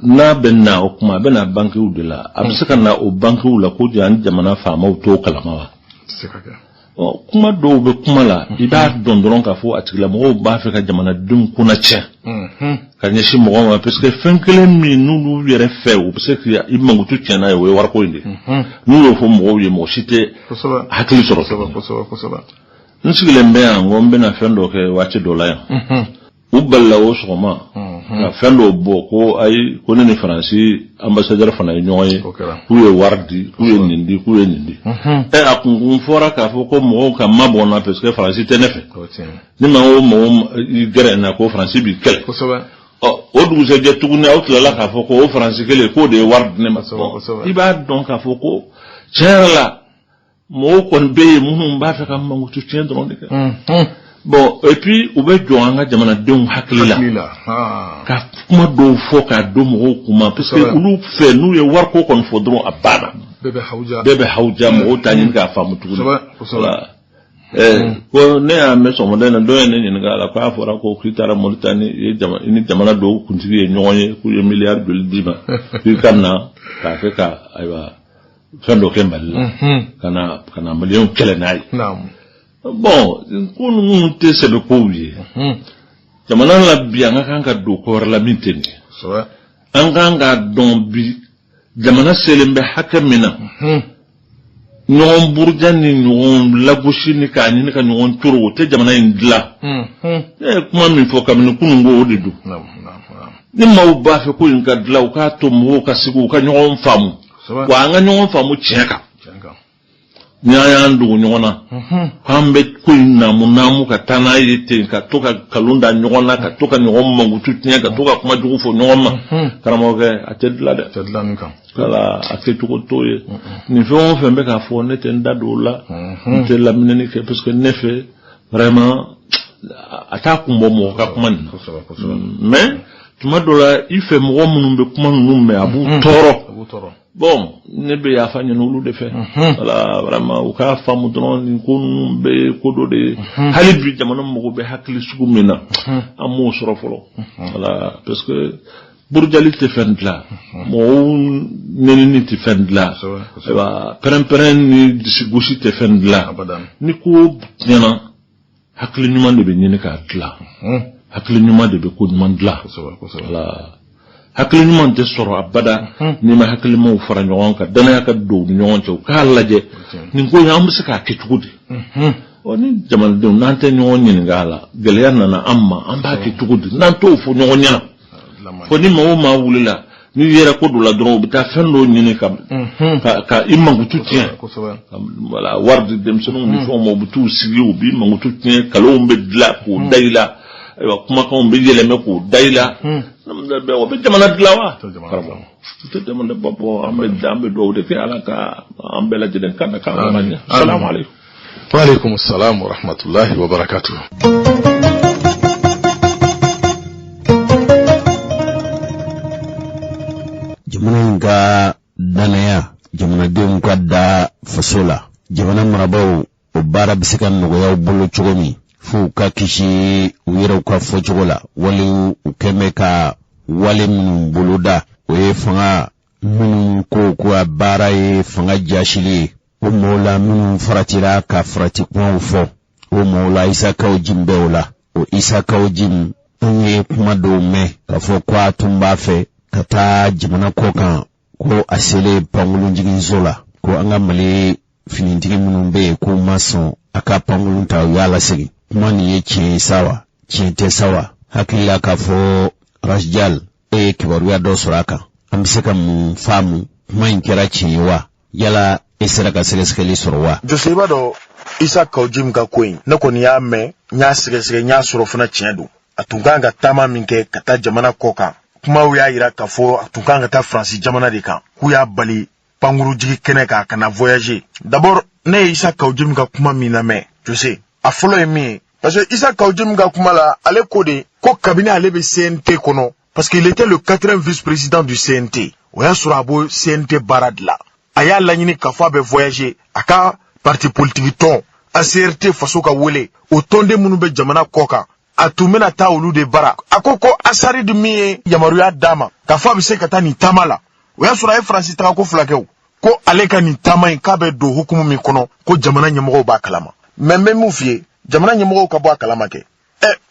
S3: n'a bɛ na o kuma a bɛ na bankiw de la a bɛ se ka na o bankiw la ko an jamana faamaw t'o kalama wa kuma dɔw bɛ kuma la i b'a dɔn dɔrɔn k'a fɔ a tigilamɔgɔw b'a fɛ ka jamanadenw kunna tiɲɛ ka ɲɛsin mɔgɔw ma parce que fɛn kelen min n'olu yɛrɛ fɛ u bɛ se k'i mankutu tiɲɛ n'a ye o ye wariko in de n'u y'o fɔ mɔgɔw ye mɔgɔ si tɛ hakili sɔrɔ n sigilen bɛ yan ko n bɛna fɛn dɔ kɛ waati dɔ la yan u balila o sɔgɔma ka fɛn dɔ bɔ ko ayi ko ne ni faransi ambassadeur fana ye ɲɔgɔn ye k'u ye wari di k'u ye nin di a kun fɔra k'a fɔ ko mɔgɔw ka mabɔ n na parce que faransi tɛ ne fɛ ni ma ko mɔgɔw gɛrɛ n na ko faransi b'i kɛlɛ o dugusɛjɛ tuguni aw tilala k'a fɔ ko o faransi kelen k'o de ye wari di ne ma i b'a dɔn k'a fɔ ko tiɲɛ yɛrɛ la mɔgɔw kɔni bɛ yen minnu b'a fɛ ka mankutu tiɲɛ dɔrɔn de kɛ bon et puis u bɛ jɔ an ka jamanadenw hakili la ka kuma dɔw fɔ k'a don mɔgɔw kuma parce que olu fɛ n'u ye wariko kɔni fɔ dɔrɔn a banna bɛɛ bɛ hawuja mɔgɔw t'a ɲini k'a faamu tuguni ko ne y'a mɛn sɔgɔmada in na dɔ ye ne ɲininka a la k'a fɔra ko k'i taara Moritani i ni jamana dɔw kuntigi ye ɲɔgɔn ye k'u ye miliyari joli d'i ma k'i ka na k'a kɛ ka ayiwa fɛn dɔ kɛ Mali la ka na maliyɛnw kɛlɛ n'a ye bon ko ninnu tɛ sɛbɛ kow ye jamana la bi an ka kan ka don ko wɛrɛ la min tɛ nin ye an kan ka dɔn bi jamana selen bɛ hakɛ min na ɲɔgɔn buruja ni ɲɔgɔn lagosi ni k'a ɲini ka ɲɔgɔn coro o tɛ jamana in dilan ne ye kuma min fɔ kabini kunun ko o de don ni maaw b'a fɛ ko in ka dilan u k'a to mɔgɔw ka sigi u ka ɲɔgɔn faamu wa an ka ɲɔgɔn faamu tiɲɛ kan ni an y'an dogo ɲɔgɔn na k'an bɛ ko in naamu ka taa n'a ye ten ka to ka kalon da ɲɔgɔn na ka to ka ɲɔgɔn mankutu tiɲɛ ka to ka kuma jugu fɔ ɲɔgɔn ma karamɔgɔkɛ a tɛ dilan dɛ wala a kɛ cogo t'o ye nin fɛn o fɛn bɛ k'a fɔ ne tɛ n da don o la n tɛ laminɛni kɛ parce que ne fɛ vraiment attaque mo ka kuma ni mais tuma dola ife mo munum be kuma num me abu toro bon ne be ya fanya no lu de fe wala vraiment o ka famu don ni ko num be ko do de halibi jamana mo be hakli sugu mina amu soro folo wala parce que burjali te fendla mo neni te fendla ba peren ni disigoshi te fendla ni ko nyana hakli nyuma de be nyene ka tla hakli nyuma de be ko mandla wala hakli nyuma te soro abada ni ma hakli mo fara nyon ka dana ka do nyon ci ka laje ni ko nyam se ka kitugudi oni jamal de nante nyon nyin ngala gele na amma amba kitugudi nanto fu nyon nyana ko ni ma wulila ni yera ko dula dron bita fendo nyini ka imangu tutien wala wardi dem sonu ni fo mo butu sigi bi mangu tutien kalo mbe dla ko dayla aywa kuma ko mbe yele me ko dayla nam da be wo be jamana dlawa karamo tete man da babo ambe dambe do de fi alaka ambe la jeden kan ka amanya assalamu alaykum
S4: wa alaykum assalam wa rahmatullahi wa barakatuh.
S1: Jamana ga danaya jamana dem ka da fasola jamana marabau obara bisikan no ya bulu chugomi fu ka kishi wira ka fo chugola wali ukemeka wali buluda we fanga mun ko ko bara e fanga jashili o mola mun faratira ka farati ko fo o mola isaka o jimbeola o isaka o jim nye kuma do me ka fo kwa tumba fe kata jimana kokan ko asele pangulun jigin zola ko anga male finintigi munumbe ko mason aka pangulun ta yala sigi kuma ni yake sawa te sawa hakila ka fo rasjal kibaru ya do suraka amseka mu famu kuma inkira ciwa yala isiraka sireskeli surwa
S5: joseba do isa kaujim ka queen nako ni ya me nya siresire nya surofuna ciedu atunganga tama minke kata jamana kokan kuma uya ira kafo atukanga ta France jamana de kan kuya bali panguru jigi kene ka kana voyager d'abord ne isa kaujim ka kuma miname tu sais a folo emi parce que isa kaujim ka kuma la ale kode ko cabinet ale be CNT kono parce qu'il était le 4e vice-président du CNT oya surabo CNT baradla aya lanyini kafo be voyager aka parti politique ton a CRT faso ka wole o tonde munube jamana koka atumena ta olu de bara akoko asari de mi yamaru ya dama ka fa bi se kata ni tamala o ya sura e France ta ko flakew ko aleka ni tamai ka be do hukumu mi kono ko jamana nyamo ba kalama membe mu fie jamana nyamo ka ba kalama ke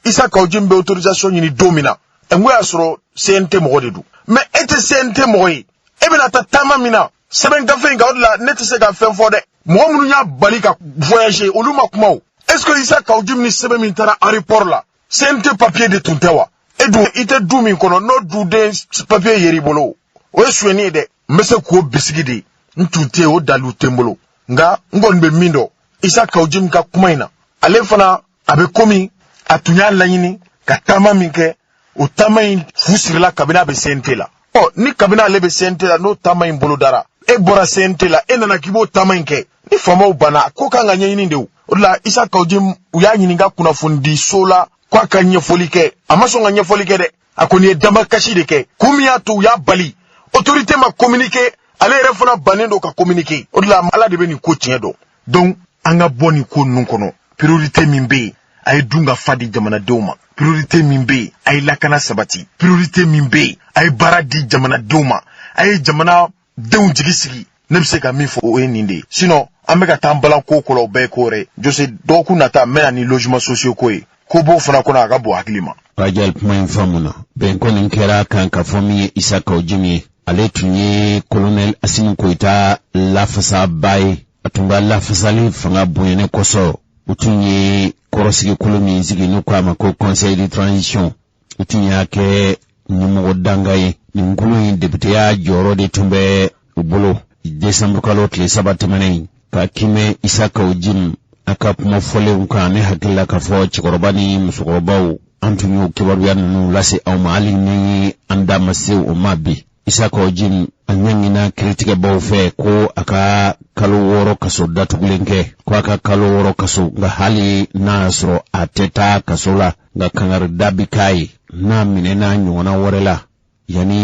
S5: isa ka ojimbe autorisation ni domina engwe asoro CNT mo de du mais ete CNT mo yi e bina ta tamamina seben ka fe nga odla net se ka fe fo de mo munu nya balika voyager oluma kuma est-ce que isa ka ojimni seben min tara aéroport la CNT papier de tuntewa edu ite du min kono no du de papier yeri bolo o sueni de mese ko bisigidi ntunte o dalu tembolo nga ngonbe mindo isa kaujim ka kumaina ale fana abe komi atunya lanyini ka tama minke o tamain fusirla kabina be CNT la ni kabina lebe CNT la no tamain bolo dara e bora CNT la nana kibo tamain ke ni fama u bana ko kanga nyini ndew la isa kaujim uya nyini nga kuna fundi sola kwa ka nyefolike amasonga nyefolike de akoni dama kashi de ke kumia tu ya bali autorité ma communiquer ale refuna banendo ka communiquer odla ala de beni ko tiedo donc anga boni ko nun kono priorité mimbe ay dunga fadi jamana doma priorité mimbe ay lakana sabati priorité mimbe ay baradi jamana doma ay jamana deun jigisigi nebse ka mi fo o eninde sinon ameka tambala ko ko lo be kore jose doku nata mena ni logement sociaux ko kobo fana kona agabo hakilima
S1: rajal point famuna ben konin kera kan ka fomi isa kaujimi ale tunye colonel Assimi Koita lafasa bay atumba lafasali fanga bonyene koso utunye korosigi kolomi zigi nukwa ko conseil de transition utunye ke nyumo dangaye ngulu député ya joro de tumbe ubulu décembre kalot le sabati manay ka kime isa kaujim aka kuma fole nkane hakilla ka fo chikorobani musukorobaw antunyo kibaru ya nanu lase au maali ni anda masew o mabi Isa Kojim anyangina kritika bawfe ko aka kalo woro kaso datugulenke ko aka kalo woro kaso nga hali nasro ateta kasola nga kangar dabi kai na minena nyona worela yani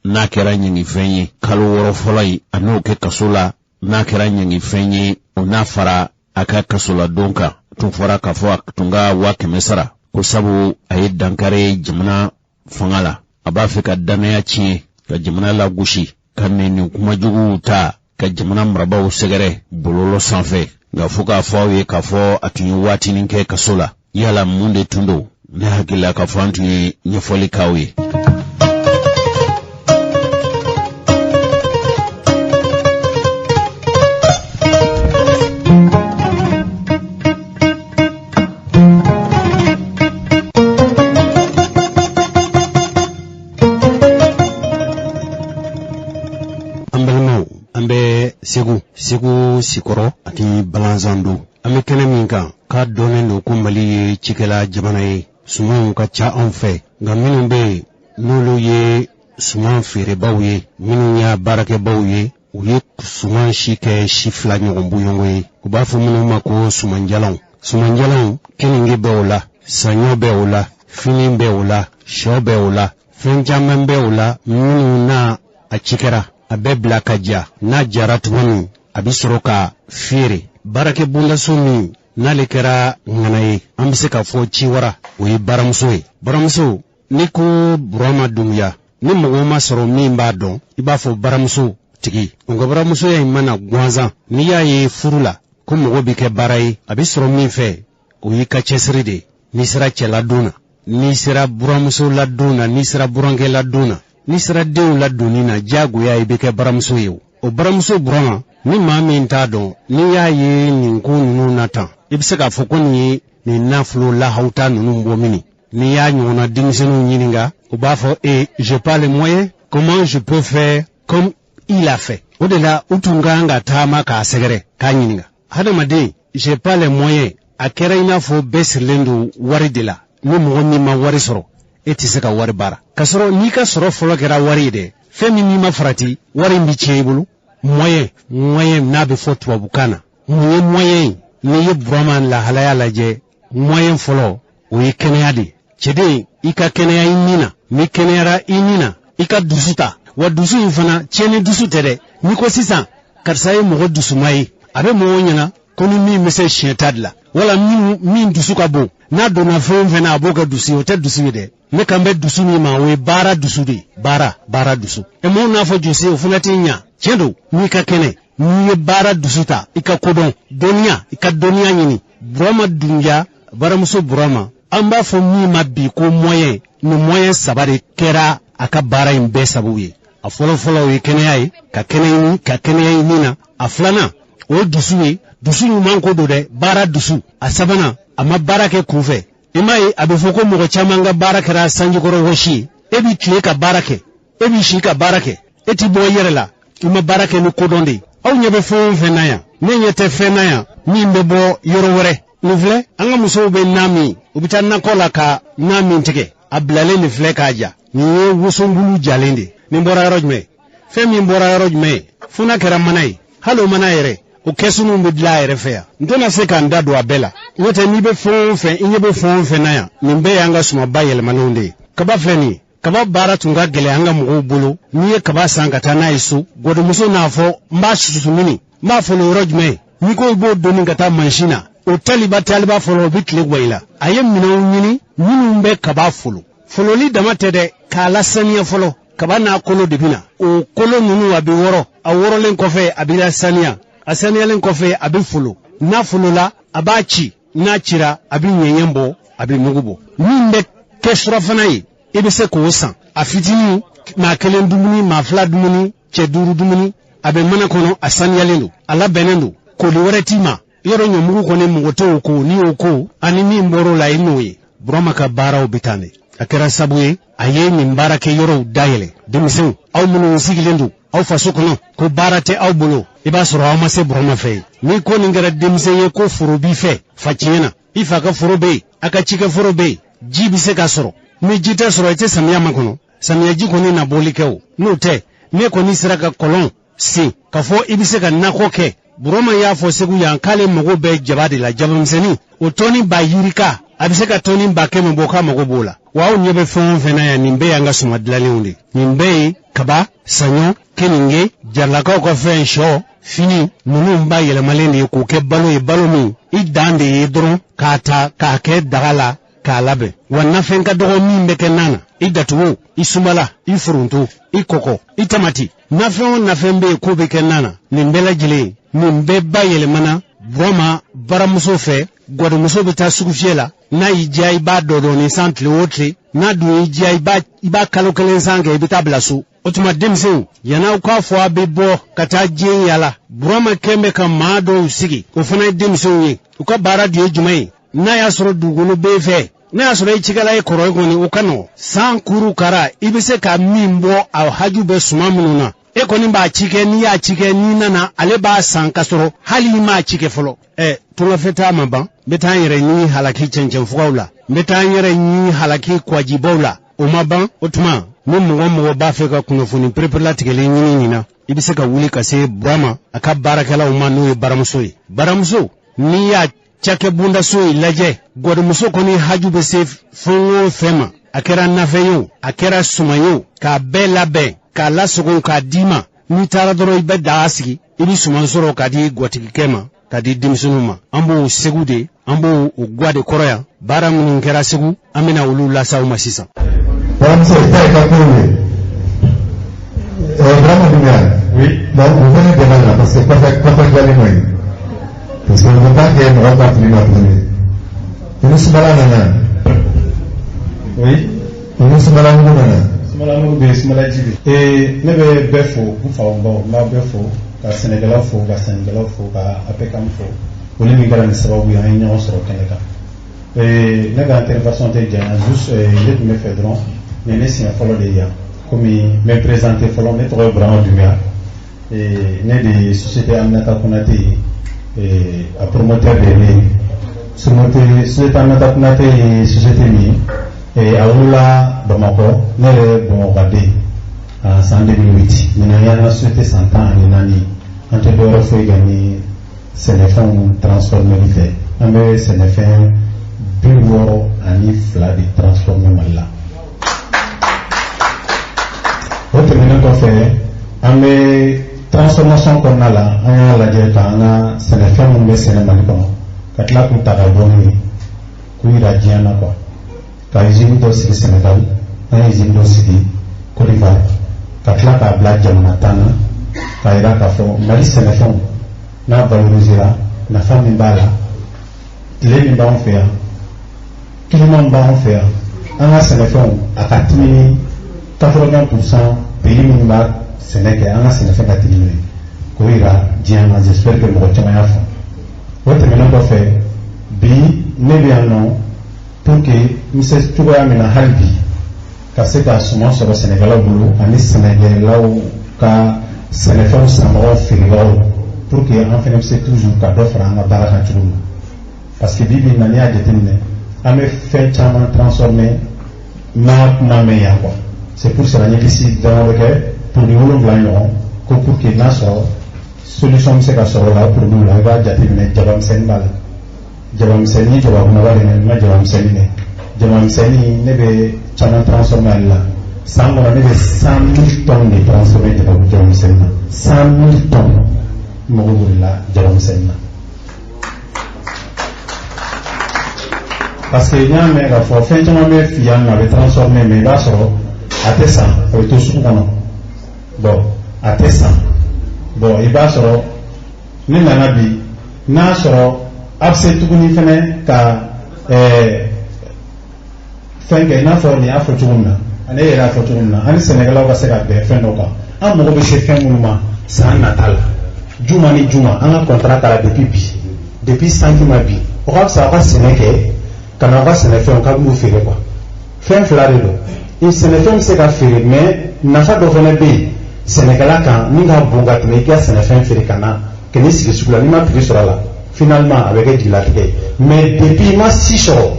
S1: na kera nyangi fenyi kalo woro folai anoke kasola na kera nyangi fenyi ona fara aka kasola donka tufara kafo tunga wake mesara ko sabu ayi dankare jamana fangala abafika danaya chi ka jamana la gushi kan ne kuma jugu ta ka jamana marabaw segere bololo sanfe nga fuka fawe ka fo atunyi wati ninke kasola yala munde tundo na hakila ka fantu nyefoli kawe Segu sikoro ati balanzando ame kene minka ka donen no ko mali cikela jamana ye suman ka ca an fe nga minnu be nolu ye suman fere bawye minnu ya barake bawye u ye suman shike shifla ɲɔgɔn buyongo ye u b'a fɔ minnu ma ko sumanjalan keninge bɛ o la saɲɔ bɛ o la fini bɛ o la shɔ bɛ o la fɛn caman bɛ o la minnu na a cikɛra a bɛ bila ka ja n'a jara tuguni a bi sɔrɔ ka feere barake bundaso min n'ale kɛra ŋana ye an bɛ se ka fɔ ciwara o ye baramuso ye baramuso ni ko burama dunguya ni mɔgɔ ma sɔrɔ min b'a dɔn i b'a fɔ baramuso tigi nka baramusoya in mana gansan n'i y'a ye furu la ko mɔgɔ bi kɛ baara ye a bi sɔrɔ min fɛ o y'i ka cɛsiri de n'i sera cɛ ladon na n'i sera buramuso ladon na n'i sera burankɛ ladon na n'i sera denw ladonni na diyagoya i bɛ kɛ baramuso ye o baramuso burama ni maa min t'a dɔn n'i y'a ye nin ko ninnu na tan i bɛ se k'a fɔ ko nin ye nin nafolo lahawta ninnu bɔ mini n'i y'a ɲɔgɔnna denmisɛnninw ɲininka u b'a fɔ je parle moyen comment je peux faire comme il a fait o de la u tun kan ka taama k'a sɛgɛrɛ k'a ɲininka hadamaden je parle moyen a kɛra i n'a fɔ bɛɛ sirilen don wari de la ni mɔgɔ min ma wari sɔrɔ e tɛ se ka wari baara ka sɔrɔ n'i ka sɔrɔ fɔlɔ kɛra wari ye dɛ fɛn min n'i ma farati wari in bi tiɲɛ i bolo moyen n'a bɛ fɔ tubabukan na mun ye moyen n'i ye burama lahalaya lajɛ moyen fɔlɔ o ye kɛnɛya de cɛden i ka kɛnɛya i ni na n'i kɛnɛyara i ni na i ka dusu ta wa dusu in fana tiɲɛni dusu tɛ dɛ n'i ko sisan karisa ye mɔgɔ dusuma ye a bɛ mɔgɔw ɲɛna ko ni min bɛ se siɲɛ ta de la wala min dusu ka bon n'a donna fɛn o fɛn na a b'o kɛ dusu ye o tɛ dusu ye dɛ ne kan bɛ dusu min ma o ye baara dusu de ye baara dusu maaw n'a fɔ josi o fana tɛ ɲa tiɲɛ don n'i ka kɛnɛ n'i ye baara dusu ta i ka kodɔn dɔnniya i ka dɔnniya ɲini burama dunja baramuso burama an b'a fɔ min ma bi ko moyen ni moyen saba de kɛra a ka baara in bɛɛ sababu ye a fɔlɔfɔlɔ o ye kɛnɛya ye ka kɛnɛya yi nin na a filanan o ye dusu ye dusu ɲuman ko don dɛ baara dusu a sabanan a ma baara kɛ kunfɛ i m'a ye a bɛ fɔ ko mɔgɔ caman ka baara kɛra sanjikɔrɔ wɔsi ye e b'i tile ka baara kɛ e b'i si ka baara kɛ e t'i bɔ i yɛrɛ la i ma baara kɛ ni kodɔn de ye aw ɲɛ bɛ fɛn o fɛn na yan ne ɲɛ tɛ fɛn na yan min bɛ bɔ yɔrɔ wɛrɛ nin filɛ an ka musow bɛ na min u bɛ taa nakɔ la ka na min tigɛ a bilalen nin filɛ k'a ja nin ye wosonbulu jalen de nin bɔra yɔrɔ jumɛn fɛn min bɔra yɔrɔ jumɛn fo n'a kɛra mana ye hali o mana yɛrɛ o kɛsunu bɛ dilan a yɛrɛ fɛ yan n tɛna se k'an da don a bɛɛ la n'o tɛ n'i bɛ fɛn o fɛn i ɲɛ bɛ fɛn o fɛn na yan nin bɛɛ y'an ka sumaba yɛlɛmanenw de ye kaba filɛ nin ye kaba baara tun ka gɛlɛn an ka mɔgɔw bolo n'i ye kaba san ka taa n'a ye so gɔdɔmuso n'a fɔ n b'a susu mini n b'a fɔlɔ yɔrɔ jumɛn n'i ko i b'o donni ka taa mansin na o taliba fɔlɔ o bɛ tile gwa i la a ye minɛnw ɲini minnu bɛ kaba folo fololi dama tɛ dɛ k'a lasaniya fɔlɔ kaba n'a kolo de bɛ na o kolo ninnu a bɛ wɔrɔ a wɔrɔlen kɔfɛ a bɛ lasaniya a saniyalen kɔfɛ a bɛ folo n'a folola a b'a ci n'a cira a bɛ ɲɛɲɛ bɔ a bɛ mugu bɔ min bɛ kɛ surafana ye i bɛ se k'o san a fitinin maa kelen dumuni maa fila dumuni cɛ duuru dumuni a bɛ mana kɔnɔ a saniyalen don a labɛnnen don koli wɛrɛ t'i ma yɔrɔ ɲɔmugu kɔni mɔgɔ tɛ o ko n'i y'o ko ani min bɔr'o la i n'o ye burama ka baaraw bɛ taa ne a kɛra sabu ye a ye nin baarakɛ yɔrɔw dayɛlɛ denmisɛnw aw minnu sigilen don aw faso kɔnɔ ko baara tɛ aw bolo i b'a sɔrɔ aw ma se burama fɛ ye n'i ko nin kɛra denmisɛn ye ko foro b'i fɛ fa tiɲɛ na i fa ka foro bɛ yen a ka cikɛ foro bɛ yen ji bɛ se ka sɔrɔ ni ji tɛ sɔrɔ i tɛ samiya ma kɔnɔ samiyaji kɔni na boli kɛ o n'o tɛ ne kɔni sera ka kɔlɔn sen ka fɔ i bɛ se ka nakɔ kɛ Burama y'a fɔ Segu yan k'ale mago bɛ jaba de la jabamisɛnnin o tɔni ba yirika a bɛ se ka tɔni ba kɛmɛ bɔ k'a mago b'o la wa aw ɲɛ bɛ fɛn o fɛn na yan nin bɛɛ y'an ka suma dilanlenw de nin bɛɛ ye kaba saɲɔ keninge jaralakaw ka fɛn sɔ fini ninnu b'a yɛlɛmalen de ye k'o kɛ balo ye balo min i dan de ye dɔrɔn k'a ta k'a kɛ daga la k'a labɛn wa nafɛn ka dɔgɔ min bɛ kɛ nan na i datugu i sumala i foronto i kɔkɔ i tamati nafɛn o nafɛn bɛ yen k'o bɛ kɛ nan na nin bɛɛ lajɛlen nin bɛɛ ba yɛlɛmana Burama baramuso fɛ gɔdɔmuso bɛ taa sugu fiyɛ la n'a y'i diya i b'a dɔɔnin san tile o tile n'a dun y'i diya i b'a kalo kelen san kɛ i bɛ taa bila so o tuma denmisɛnw yan'aw k'a fɔ a bɛ bɔ ka taa diɲɛ yaala Burama kɛn bɛ ka maa dɔw sigi o fana ye denmisɛnw ye u ka baara de ye jumɛn ye n'a y'a sɔrɔ dugukolo b'e fɛ n'a y'a sɔrɔ i cikɛla ye kɔrɔ ye kɔni o ka nɔgɔn san kuru kara i bɛ se ka min bɔ a haju bɛ suma minnu na e kɔni b'a ci kɛ n'i y'a ci kɛ n'i nana ale b'a san ka sɔrɔ hali i m'a ci kɛ fɔlɔ tungafɛ taa ma ban n bɛ taa n yɛrɛ ɲini halaki cɛncɛnfugaw la n bɛ taa n yɛrɛ ɲini halaki kwajibaw la o ma ban o tuma ni mɔgɔ b'a fɛ ka kunnafoni pereperelatigɛlen ɲini nin na i bɛ se ka wuli ka se Burama a ka baarakɛlaw ma n'o ye baramuso ye baramuso n'i y'a cakɛ bondaso ye lajɛ gɔdɔmuso kɔni haju bɛ se fɛn o fɛn ma a kɛra nafɛn ye o a kɛra suma ye o k'a bɛɛ labɛn k'a lasogo k'a d'i ma n'i taara dɔrɔn i bɛ daga sigi i bɛ suman sɔrɔ k'a di gwatigikɛ ma k'a di denmisɛnninw ma an b'o Segu de an b'o o gwa de kɔrɔ yan baara minnu kɛra Segu an bɛna olu lase aw ma sisan.
S6: Burama Dumbuya, oui, donc vous venez de là parce que pas de moyens. Parce que on ne peut pas qu'il ne va pas finir la tournée. Nous sommes là maintenant. Oui. Nous sommes là maintenant.
S7: Et ne bɛ bɛɛ fo n fa baw n b'a bɛɛ fo ka sɛnɛkɛlaw fo ka sɛnɛkɛlaw fo ka APECAM fo olu min kɛra nin sababu ye an ye ɲɔgɔn sɔrɔ kɛnɛ kan ne ka intervention tɛ janya juste ne tun bɛ fɛ dɔrɔn nin ne siɲɛ fɔlɔ de ye yan komi n bɛ présenter fɔlɔ ne tɔgɔ ye Burama Dumbuya ne de ye société Aminata Konate ye a promoteur de ne société Aminata Konate ye société min ye a wolola Bamakɔ ne yɛrɛ Bamakɔden san 2008 ɲinan y'an ka société 114 an tɛ dɔwɛrɛ foyi kɛ ni sɛnɛfɛnw transformeli fɛ an bɛ sɛnɛfɛn 62 de transformer Mali la o tɛmɛnen kɔfɛ an bɛ transformation kɔnɔna la an y'a lajɛ k'an ka sɛnɛfɛn minnu bɛ sɛnɛ Mali kɔnɔ ka tila k'u ta ka bɔ n'u ye k'u yira diɲɛ na quoi ka usine dɔ sigi Sénégal an ye usine dɔ sigi Côte d'Ivoire ka tila k'a bila jamana 10 na k'a yira k'a fɔ Mali sɛnɛfɛnw n'a valorisera nafa min b'a la tile min b'an fɛ yan climat min b'an fɛ yan an ka sɛnɛfɛnw a ka timi ni 80% pays minnu b'a sɛnɛ kɛ an ka sɛnɛfɛn ka timi n'o ye k'o yira diɲɛ na j'espère que mɔgɔ caman y'a fɔ o tɛmɛnen kɔfɛ bi ne bɛ yan nɔ pour que n bɛ se cogoya min na hali bi ka se ka suman sɔrɔ sɛnɛkɛlaw bolo ani sɛnɛkɛlaw ka sɛnɛfɛnw sanbagaw feerebagaw pour que an fana bɛ se toujours ka dɔ fara an ka baara kan cogo min parce que bi bi in na n'i y'a jateminɛ an bɛ fɛn caman transformer n'a kuma mɛn yan quoi c'est pour cela ɲɛkisi dama bɛ kɛ produit 7 ɲɔgɔn ko pour que n'a sɔrɔ solution bɛ se ka sɔrɔ o la produit la i b'a jateminɛ jabamisɛnnin b'a la jabamisɛnnin ni jaba kumaba de n ka jabamisɛnnin dɛ jabamisɛnnin ne bɛ caman transformer ale la san kɔnɔ ne bɛ 100 000 tonnes de transformer jabamisɛnnin na 100 000 tonnes mago b'o la jabamisɛnnin na parce que n y'a mɛn k'a fɔ fɛn caman bɛ f'i yan nɔ a bɛ transformer mais i b'a sɔrɔ a tɛ san a bɛ to sugu kɔnɔ bon a tɛ san bon i b'a sɔrɔ ne nana bi n'a sɔrɔ a bɛ se tuguni fɛnɛ ka fɛn kɛ i n'a fɔ nin y'a fɔ cogo min na ani e yɛrɛ y'a fɔ cogo min na ani sɛnɛkɛlaw ka se ka bɛn fɛn dɔ kan an mago bɛ se fɛn minnu ma san nata la juma ni juma an ka contrat taara depuis sanji ma bi o ka fisa aw ka sɛnɛ kɛ ka na aw ka sɛnɛfɛnw ka b'u feere quoi fɛn fila de don sɛnɛfɛn bɛ se ka feere mais nafa dɔ fana bɛ yen sɛnɛkɛla kan min ka bon ka tɛmɛ i ka sɛnɛfɛn feere ka na ka n'i sigi sugu la n'i ma prix sɔrɔ a la finalement a bɛ kɛ jigilatigɛ ye mais depuis i ma si sɔrɔ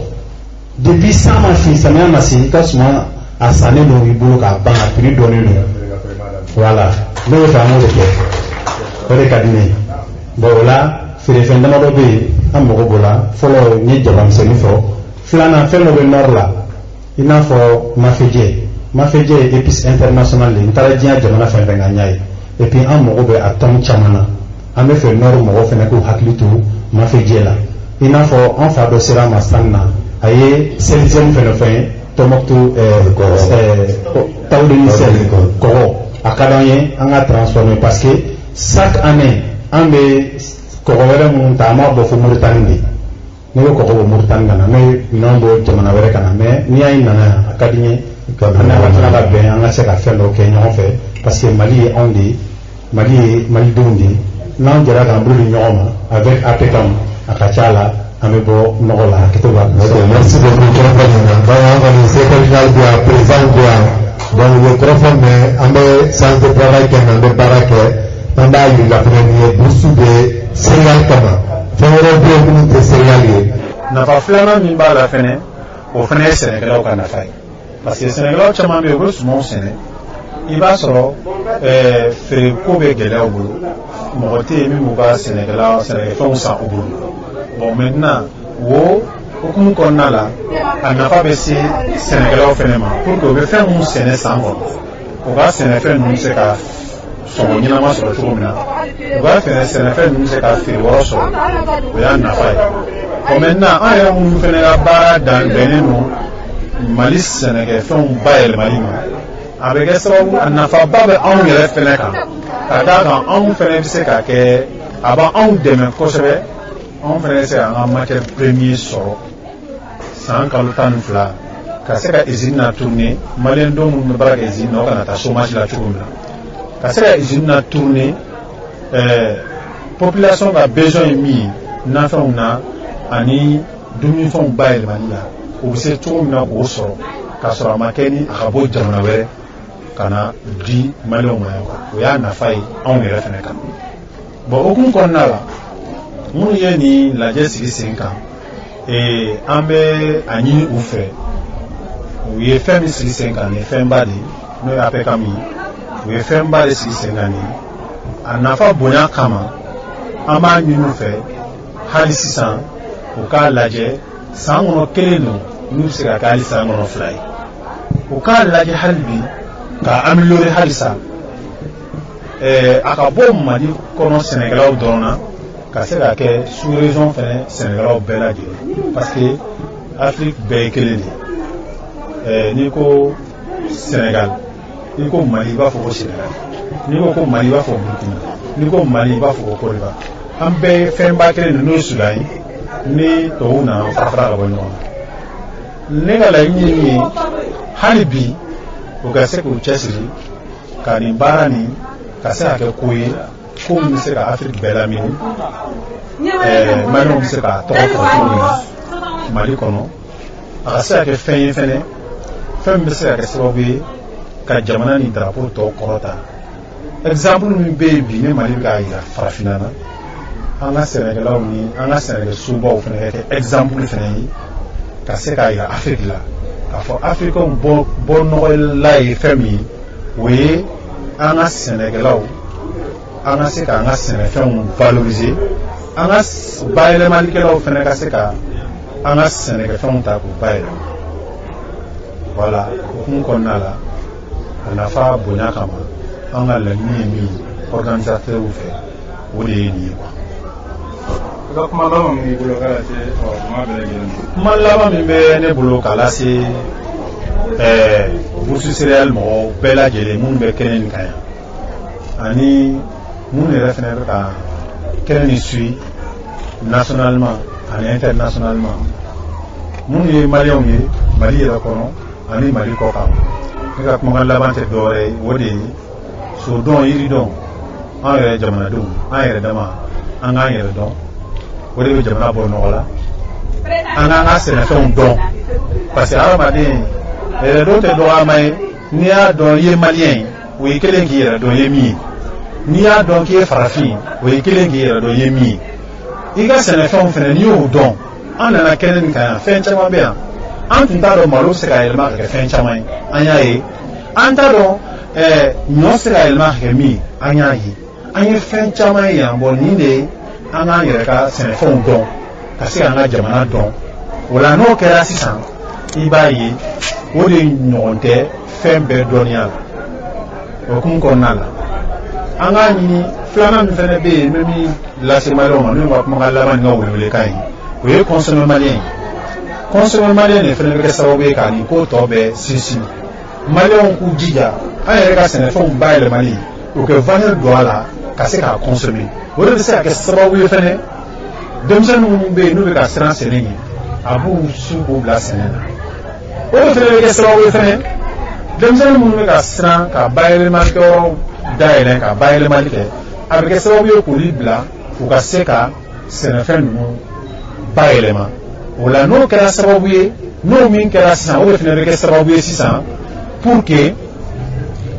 S7: depuis san ma fin samiya ma se i ka suma a sannen don i bolo k'a ban a prix dɔnnen don voilà ne bɛ fɛ an k'o de kɛ o de ka di ne ye bon o la feerefɛn damadɔ bɛ yen an mago b'o la fɔlɔ n ye jabamisɛnnin fɔ filanan fɛn dɔ bɛ nord la i n'a fɔ mafejɛ ye épice international de n taara diɲɛ jamana fɛn fɛn ka ɲa ye et puis an mago bɛ a tɔn caman na an bɛ fɛ nord mɔgɔw fana k'u hakili to mafejɛ la i n'a fɔ an fa dɔ sera ma san na a ye selizɛmu fɛnɛ fɛn Tombouctou Taoudou Sel kɔgɔ a ka d'an ye an ka transformer parce que chaque année an bɛ kɔgɔ wɛrɛ minnu ta an b'a bɔ fo Mauritanie de ne bɛ kɔgɔ bɔ Mauritanie ka na ne bɛ minɛn bɔ jamana wɛrɛ ka na mais n'i y'a ye nana yan a ka di n ye an n'a ka tila ka bɛn an ka se ka fɛn dɔw kɛ ɲɔgɔn fɛ parce que Mali ye anw de ye Mali ye malidenw de ye n'an jɛra k'an bolo di ɲɔgɔn ma avec APECAM a ka ca la an bɛ bɔ nɔgɔ la hakɛto b'a la.
S6: Merci beaucoup kɔrɔfɔ ɲɛna donc an kɔni secrétaire bɛ yan président bɛ yan donc u ye kɔrɔfɔ mɛn an bɛ séance de travail kɛ an bɛ baara kɛ an b'a yirila fana nin ye bourse bɛ Sénégal kama fɛn wɛrɛw bɛ yen minnu tɛ Sénégal ye.
S8: nafa filanan min b'a la fɛnɛ o fɛnɛ ye sɛnɛkɛlaw ka nafa ye parce que sɛnɛkɛlaw caman bɛ yen u bɛ sumanw sɛnɛ i b'a sɔrɔ feereko bɛ gɛlɛya u bolo mɔgɔ tɛ yen min b'u ka sɛnɛkɛfɛnw san u bolo bon maintenant wo hukumu kɔnɔna la a nafa bɛ se sɛnɛkɛlaw fɛnɛ ma pour que u bɛ fɛn minnu sɛnɛ san kɔnɔ u ka sɛnɛfɛn ninnu se ka sɔngɔ ɲɛnama sɔrɔ cogo min na u ka sɛnɛfɛn ninnu se ka feere wɔrɔ sɔrɔ o y'a nafa ye bon maintenant an yɛrɛ minnu fɛnɛ ka baara danbɛnnen don Mali sɛnɛkɛfɛnw bayɛlɛmali ma a bɛ kɛ sababu a nafaba bɛ anw yɛrɛ fɛnɛ kan ka d'a kan anw fɛnɛ bɛ se ka kɛ a b'an anw dɛmɛ kosɛbɛ anw fɛnɛ bɛ se ka an ka matière première sɔrɔ san kalo 12 ka se ka usine na tourner maliyɛn dɔw minnu bɛ baara kɛ usine na o kana taa chômage la cogo min na ka se ka usine na tourner population ka besoin ye min ye nafɛnw na ani dumunifɛnw bayɛlɛmali la o bɛ se cogo min na k'o sɔrɔ k'a sɔrɔ a ma kɛ ni a ka bɔ jamana wɛrɛ ka na di maliyɛnw ma yan o y'a nafa ye anw yɛrɛ fɛnɛ kan bon hukumu kɔnɔna la minnu ye nin lajɛ sigi sen kan an bɛ a ɲini u fɛ u ye fɛn min sigi sen kan nin ye fɛnba de ye n'o ye APECAM ye u ye fɛnba de sigi sen kan nin a nafa bonya kama an b'a ɲini u fɛ hali sisan u k'a lajɛ san kɔnɔ kelen don n'u bɛ se ka kɛ hali san kɔnɔ 2 ye u k'a lajɛ hali bi ka améliorer halisa a ka bɔ Mali kɔnɔ sɛnɛkɛlaw dɔrɔn na ka se ka kɛ sous région fɛnɛ sɛnɛkɛlaw bɛɛ lajɛlen parce que Afrique bɛɛ ye kelen de ye n'i ko Sénégal n'i ko Mali i b'a fɔ ko Sénégal n'i ko Mali i b'a fɔ Burkina n'i ko Mali i b'a fɔ ko Côte d'Ivoire an bɛɛ ye fɛnba kelen de n'o ye Sudan ye ni tubabuw nana o fara ka bɔ ɲɔgɔn na ne ka laɲini ye min ye hali bi u ka se k'u cɛsiri ka nin baara nin ka se ka kɛ ko ye ko min bɛ se ka Afrique bɛɛ lamini maliyɛnw bɛ se ka tɔgɔ fɔ cogo min na Mali kɔnɔ a ka se ka kɛ fɛn ye fɛnɛ fɛn min bɛ se ka kɛ sababu ye ka jamana ni drapeau tɔw kɔrɔta exemple min bɛ yen bi ne Mali bɛ k'a yira farafinna na an ka sɛnɛkɛlaw ni an ka sɛnɛkɛsobaw fɛnɛ ka kɛ exemple fɛnɛ ye ka se k'a yira Afrique la k'a fɔ Africain bɔ nɔgɔla ye fɛn min ye o ye an ka sɛnɛkɛlaw an ka se k'an ka sɛnɛfɛnw valoriser an ka bayɛlɛmalikɛlaw fɛnɛ ka se ka an ka sɛnɛkɛfɛnw ta k'u bayɛlɛma voilà hukumu kɔnɔna la a nafa bonya kama an ka laɲini ye min ye organisateurs fɛ o de ye nin ye quoi.
S9: kuma laban min b'i bolo k'a lase jama bɛɛ lajɛlen
S8: kuma laban min bɛ ne bolo k'a lase bourse céréales mɔgɔw bɛɛ lajɛlen minnu bɛ kɛnɛ nin kan yan ani minnu yɛrɛ fɛnɛ bɛ ka kɛnɛ nin suit nationalement ani internationalement minnu ye maliyɛnw ye Mali yɛrɛ kɔnɔ ani Mali kɔ kan ne ka kumakan laban tɛ dɔwɛrɛ ye o de ye so dɔn yiri dɔn an yɛrɛ jamanadenw an yɛrɛ dama an k'an yɛrɛ dɔn o de bɛ jamana bɔ nɔgɔ la an k'an ka sɛnɛfɛnw dɔn parce que hadamaden yɛrɛ dɔn tɛ dɔgɔyama ye n'i y'a dɔn i ye maliyɛn ye o ye kelen k'i yɛrɛ dɔn i ye min ye n'i y'a dɔn k'i ye farafin o ye kelen k'i yɛrɛ dɔn i ye min ye i ka sɛnɛfɛnw fɛnɛ n'i y'o dɔn an nana kɛnɛ nin kan yan fɛn caman bɛ yan an tun t'a dɔn malo se ka yɛlɛma ka kɛ fɛn caman ye an y'a ye an t'a dɔn ɲɔ se ka yɛlɛma ka kɛ min an y'a ye an ye fɛn caman ye yan bon nin de ye an k'an yɛrɛ ka sɛnɛfɛnw dɔn ka se k'an ka jamana dɔn o la n'o kɛra sisan i b'a ye o de ɲɔgɔn tɛ fɛn bɛɛ dɔnniya la o hukumu kɔnɔna la an k'a ɲini filanan min fɛnɛ bɛ yen min bɛ lase maliyɛnw ma min ka kumakan laban ni ka welewelekan ye o ye consommer maliyɛn ye consommer maliyɛn de fɛnɛ bɛ kɛ sababu ye ka nin ko tɔ bɛɛ sinsin maliyɛnw k'u jija an yɛrɛ ka sɛnɛfɛnw bayɛlɛmali o kɛ valeur don a la ka se k'a consommer o de bɛ se ka kɛ sababu ye fɛnɛ denmisɛnnin minnu bɛ yen n'u bɛ ka siran sɛnɛ ɲɛ a b'u su k'u bila sɛnɛ na o de fɛnɛ bɛ kɛ sababu ye fɛnɛ denmisɛnnin minnu bɛ ka siran ka bayɛlɛmali kɛyɔrɔ dayɛlɛ ka bayɛlɛmali kɛ a bɛ kɛ sababu ye k'olu bila u ka se ka sɛnɛfɛn ninnu bayɛlɛma o la n'o kɛra sababu ye n'o min kɛra sisan o de fɛnɛ bɛ kɛ sababu ye sisan pour que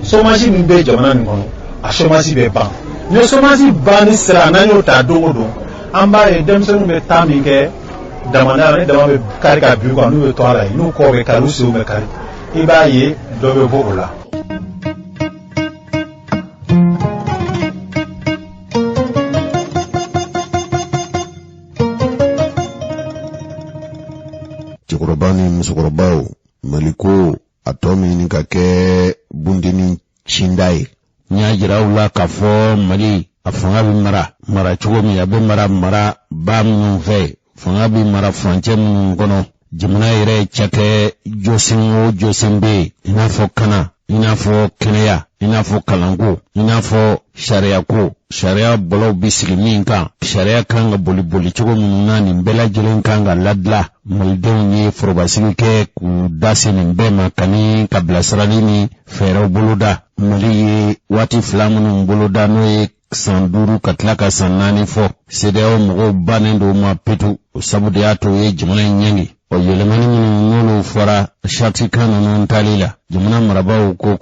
S8: chômage min bɛ jamana nin kɔnɔ a chômage bɛ ban ni chômage banni sira n'an y'o ta don o don an b'a ye denmisɛnninw bɛ taa min kɛ damada la ni dama bɛ kari ka bin u kan n'u bɛ to a la yen n'u kɔ bɛ kari u senw bɛ kari i b'a ye dɔ bɛ bɔ o la.
S1: cɛkɔrɔba ni musokɔrɔbaw Mali ko a tɔ min ka kɛ bundini cinda ye n y'a jira u la k'a fɔ Mali a fanga bɛ mara cogo min a bɛ mara ba minnu fɛ fanga bɛ mara furancɛ minnu kɔnɔ jamana yɛrɛ cakɛ jɔsen o jɔsen bɛ yen i n'a fɔ kana i n'a fɔ kɛnɛya i n'a fɔ kalanko i n'a fɔ sariyako sariya bɔlɔw bɛ sigi min kan sariya kan ka boli cogo minnu na nin bɛɛ lajɛlen kan ka ladila malidenw ye forobasigi kɛ k'u da se nin bɛɛ ma kani ka bilasirali ni fɛɛrɛw boloda Mali ye waati 2 minnu boloda n'o ye san 5 ka tila ka san 4 fɔ CEDEAO mɔgɔw bannen do ma petu o sabu de y'a to ye jamana in ɲɛngi o yɛlɛmani minnu n'olu fɔra charte kan ninnu tali la jamana marabaw ko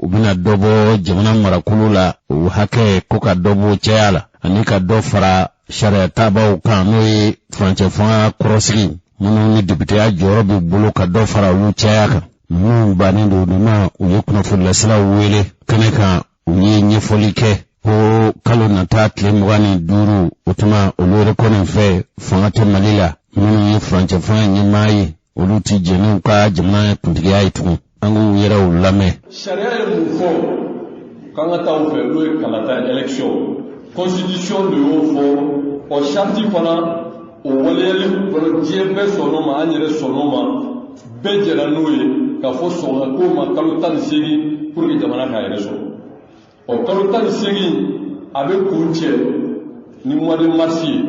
S1: u bɛna dɔ bɔ jamana marakulu la o hakɛ ko ka dɔ bɔ cɛya la ani ka dɔ fara sariya taabaw kan n'o ye furancɛ fanga kɔrɔsigi minnu ni députéya jɔyɔrɔ bɛ bolo ka dɔ fara olu cɛya kan ninnu bannen do nima u ye kunnafonilasiraw wele kɛnɛ kan u ye ɲɛfɔli kɛ ko kalo nata tile 25 o tuma olu yɛrɛ kɔni fɛ fanga tɛ Mali la minnu ye furancɛ fanga ɲɛmaa ye olu ti jɛn'u ka jamana kuntigiya ye tugun an k'u yɛrɛw lamɛn.
S10: Sariya ye mun fɔ k'an ka taa u fɛ n'o ye kalata élection constitution de y'o fɔ o charte fana o waleyali kɔnɔ diɲɛ bɛɛ sɔnn'o ma an yɛrɛ sɔnn'o ma bɛɛ jɛra n'o ye k'a fɔ sɔngɔ ko ma kalo 18 pour que jamana k'a yɛrɛ sɔrɔ o kalo 18 a bɛ kun cɛ ni mois de mars ye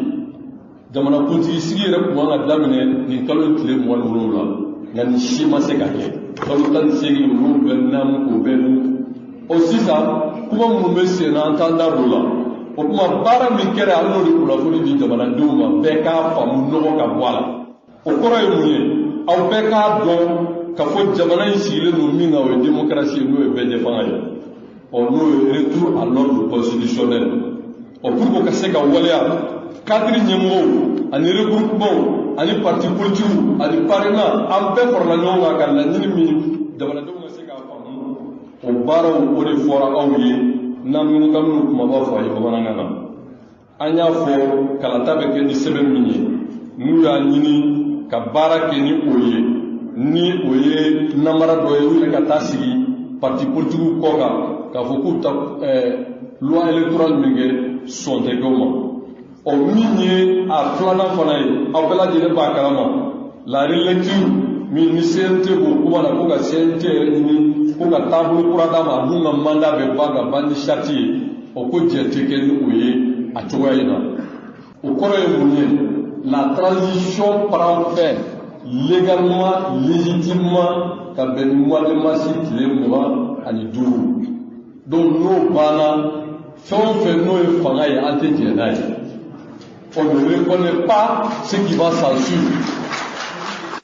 S10: jamana kuntigi sigi yɛrɛ kun kan ka daminɛ nin kalo tile 27 la nka nin si ma se ka kɛ kalo 18 olu bɛ namu o bɛ nu o sisan kuma minnu bɛ sen na an t'an da o la o kuma baara min kɛra an n'o de kunnafoni di jamanadenw ma bɛɛ k'a faamu nɔgɔ ka bɔ a la o kɔrɔ ye mun ye aw bɛɛ k'a dɔn ka fɔ jamana in sigilen don min kan o ye démocratie n'o ye bɛɛ ɲɛfanga ye n'o ye retour à l'ordre constitutionnel pour que ka se ka waleya cadre ɲɛmɔgɔw ani regroupement ani parti politique ani parrainage an bɛɛ farala ɲɔgɔn kan ka laɲini min jamanadenw ka se k'a faamu o baaraw o de fɔra aw ye n'an minnu ka minnu kumaba fɔ a ye bamanankan na an y'a fɔ kalata bɛ kɛ ni sɛbɛn min ye n'u y'a ɲini ka baara kɛ ni o ye ni o ye namara dɔ ye u yɛrɛ ka taa sigi parti politique kɔ kan k'a fɔ k'u ta loi électorale min kɛ sɔn tɛ kɛw ma min ye a filanan fana ye aw bɛɛ lajɛlen b'a kalama la relecture min ni CNT ko kuma na ko ka CNT yɛrɛ ɲini ko ka taabolo kura d'a ma a dun ka mandat bɛ ban ka ban ni charte ye ko jɛ tɛ kɛ ni o ye a cogoya in na o kɔrɔ ye mun ye la transition prend fin légalement légitimement ka bɛn ni mois de mars tile 25 donc n'o banna fɛn o fɛn n'o ye fanga ye an tɛ jɛn n'a ye. On ne reconnaît pas ce qui va s'ensuivre.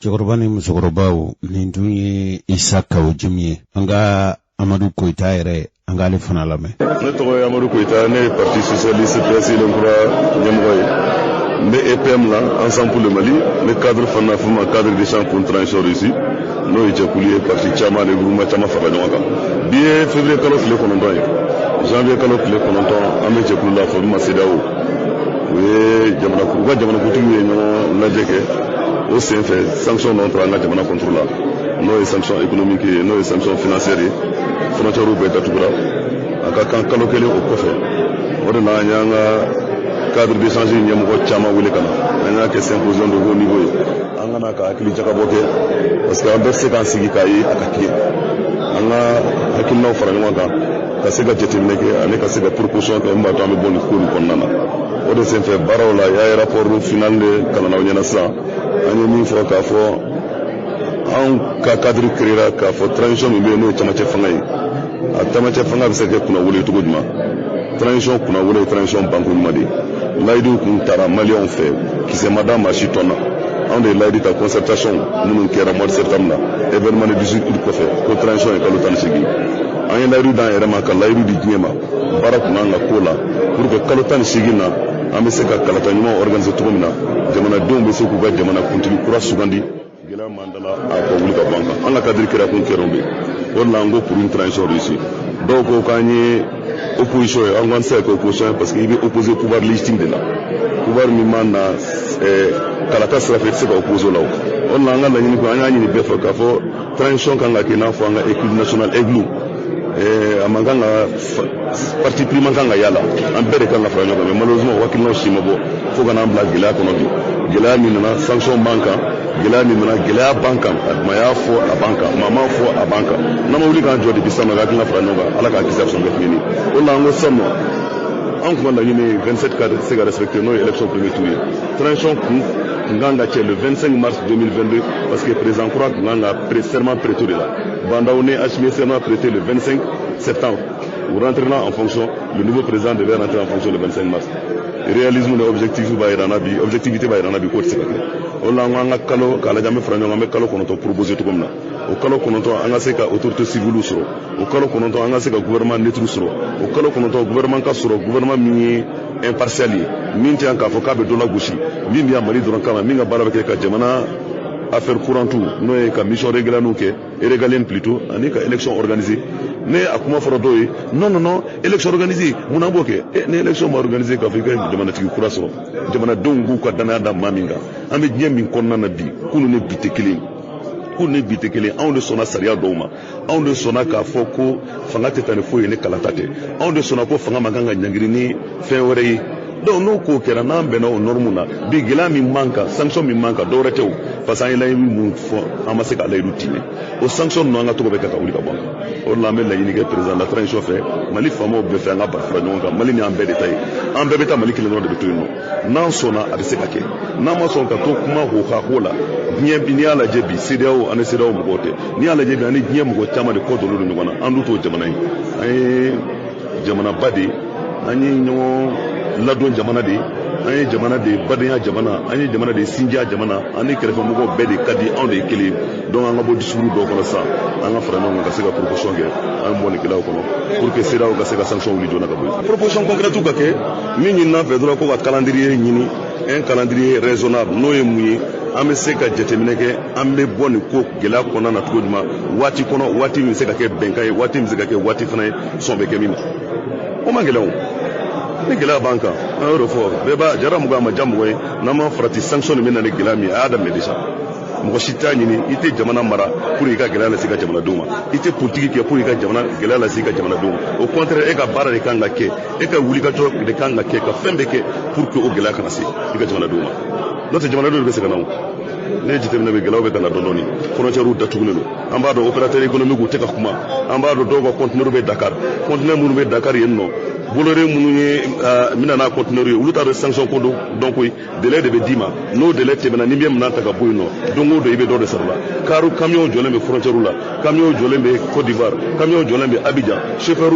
S1: cɛkɔrɔba ni musokɔrɔbaw nin tun ye Isa Kawojimi ye an ka Amadu Koyita yɛrɛ an k'ale fana lamɛn.
S4: Ne tɔgɔ ye Amadu Koyita ne ye parti socialiste PSI lenkura ɲɛmɔgɔ ye
S11: mais EPM là, ensemble pour le Mali, le cadre fana cadre des champs pour transition réussi, nous étions coulés parti Tchama, le gouvernement Tchama Faranouaka. Bien février quand on cononton, janvier quand on cononton, on était coulé la forme Macédao. Oui, Jamana Kouga, Jamana Koutou, non, l'adjeke, au fait sanctions non tranga Jamana contrôle là. Nos sanctions économiques, nos sanctions financières, frontières ou bêta tout là. Quand calculé au cofre, on a un cadre d'échange, il y a un Tchama ou les canards. Il y a un symposium de haut niveau. On a un Akili Jakaboke, parce qu'on a fait un Sigikaï à Kaki. On a un Akilna Faranouaka, Kasega Jetimeke, avec Kasega proportion que nous avons bon cours qu'on a. On a fait Barola, il y a un rapport final de Kananaouyanasa. On a mis un fois un cadre créé à transition, mais nous avons fait a tamace fanga bɛ se kɛ kunna wele cogo jumɛn transition kunna wele transition bankuruma de layidu kun taara maliyɛnw fɛ kisɛ ma da maa si tɔn na anw de ye layidi ta concertation minnu kɛra mois de septembre la événement de 18 août kɔfɛ ko transition ye kalo 18 an ye layidu d'an yɛrɛ ma ka layidu di diɲɛ ma baara kun kan ka k'o la pour que kalo 18 na an bɛ se ka kalata ɲuman organiser cogo min na jamanadenw bɛ se k'u ka jamana kuntigi kura sugandi gɛlɛya m'an da la a ka wuli ka bɔ an kan an ka cadre kɛra kun kɛrɛw bɛ on a pour une transition réussie. Donc, quand il y a opposition, on sait que l'opposition parce qu'il est opposé au pouvoir légitime de là. Le pouvoir mimana, Kalata sera fait ce qu'on oppose là. On a une transition quand il y a une équipe nationale églou. Amanganga parti pris manganga yala en bere kan la franyo mais malheureusement wakil no shimabo faut qu'on en blague là qu'on dit gela ni na sanction banca gela ni na gela banca maya fo a banca mama fo a banca na ma wuli kan jodi bisama ga kan franyo ga ala ka kisap son bet mini on la ngo somo en ko la yene 27 cadre c'est ga respecter nos élections premier tour transition nganga le 25 mars 2022 parce que président croit nganga serment prêté là Bandaoune HMI serment prêté le 25 septembre ou rentrez là en fonction le nouveau président devait rentrer en fonction le 25 mars réalisme de objectif ba iranabi objectivité ba iranabi ko tsaka on la nganga kalo kala jame franyo ngame kalo kono to proposer to komna o kalo kono to anga seka autorité civile suro o kalo kono to anga seka gouvernement neutre suro o kalo kono to gouvernement ka suro gouvernement mi impartial min ti anka foka be dola gushi min ya mali doron kama min ga bara be ka jamana affaire courante no e ka mission régulière no ke et régalienne plutôt ani ka élection organisée mais akuma foro doy non élection organisée muna boke ne élection ma organisée ka fika jamana tigi kuraso jamana dongu ka dana da maminga ame nyem min konna na bi kunu ne bitekele kunu ne bitekele on de sona saria doma on de sona ka foko fanga tetane fo ne kalatate on de sona ko fanga maganga nyangirini fin wore donc no ko kera na bena o normuna bi gela mi manka sanction mi manka do retew parce que la mi mun fo amase ka la routine o sanction no nga to be ka wuli ka bon o la me la yini ke président la transition fait mali famo be fe nga ba fra nyonga mali ni ambe detay ambe beta mali kile no de beto no nan sona ade se kake na ma son ka to kuma ho ka hola nye bi ni ala jebi CDAO ane CDAO mugote ni ala jebi ane nye mugo chama de ko do lu ngona andu to jamana ay jamana badi ani nyo ladon jamana de ani jamana de badanya jamana ani jamana de sinja jamana ani kelefa mugo bedi kadi on de kele donc anga bo discours do ko sa anga frano nga sega proposition ge an boni kila ko pour que sera o sega sanction li jona ka bo proposition concrète ka ke minni na vedro ko ka calendrier nyini un calendrier raisonnable no emuyi ame seka jetemine ke ambe boni ko gela ko na tuguduma wati kono wati mi seka ke benkai wati mi seka ke wati fana sombe ke mina o mangelawo ni gila banka an yoro fo beba jara muga ma jamwe na ma frati sanction mi na ni gila mi adam ne disha mo shita ni ite jamana mara pour ika gila la sika jamana duma ite politique ke pour ika jamana gila la sika jamana duma au contraire e ka bara de kanga ke e ka wuli ka to de kanga ke ka fembe ke pour que o gila kana si ika jamana duma notre jamana duma be sika nawo ne jitemna be gila be kana dondoni frontière route datugunelo ambado opérateur économique ou teka kuma ambado dogo conteneur be Dakar conteneur munu be Dakar yenno bolore munu mina na conteneur ulu ta sanction ko donc délai de dima no délai te bena nimbe mna taka boyno dongo do ibe do de sarla karu camion jolembe frontière la camion jolembe Côte d'Ivoire camion jolembe Abidjan chauffeur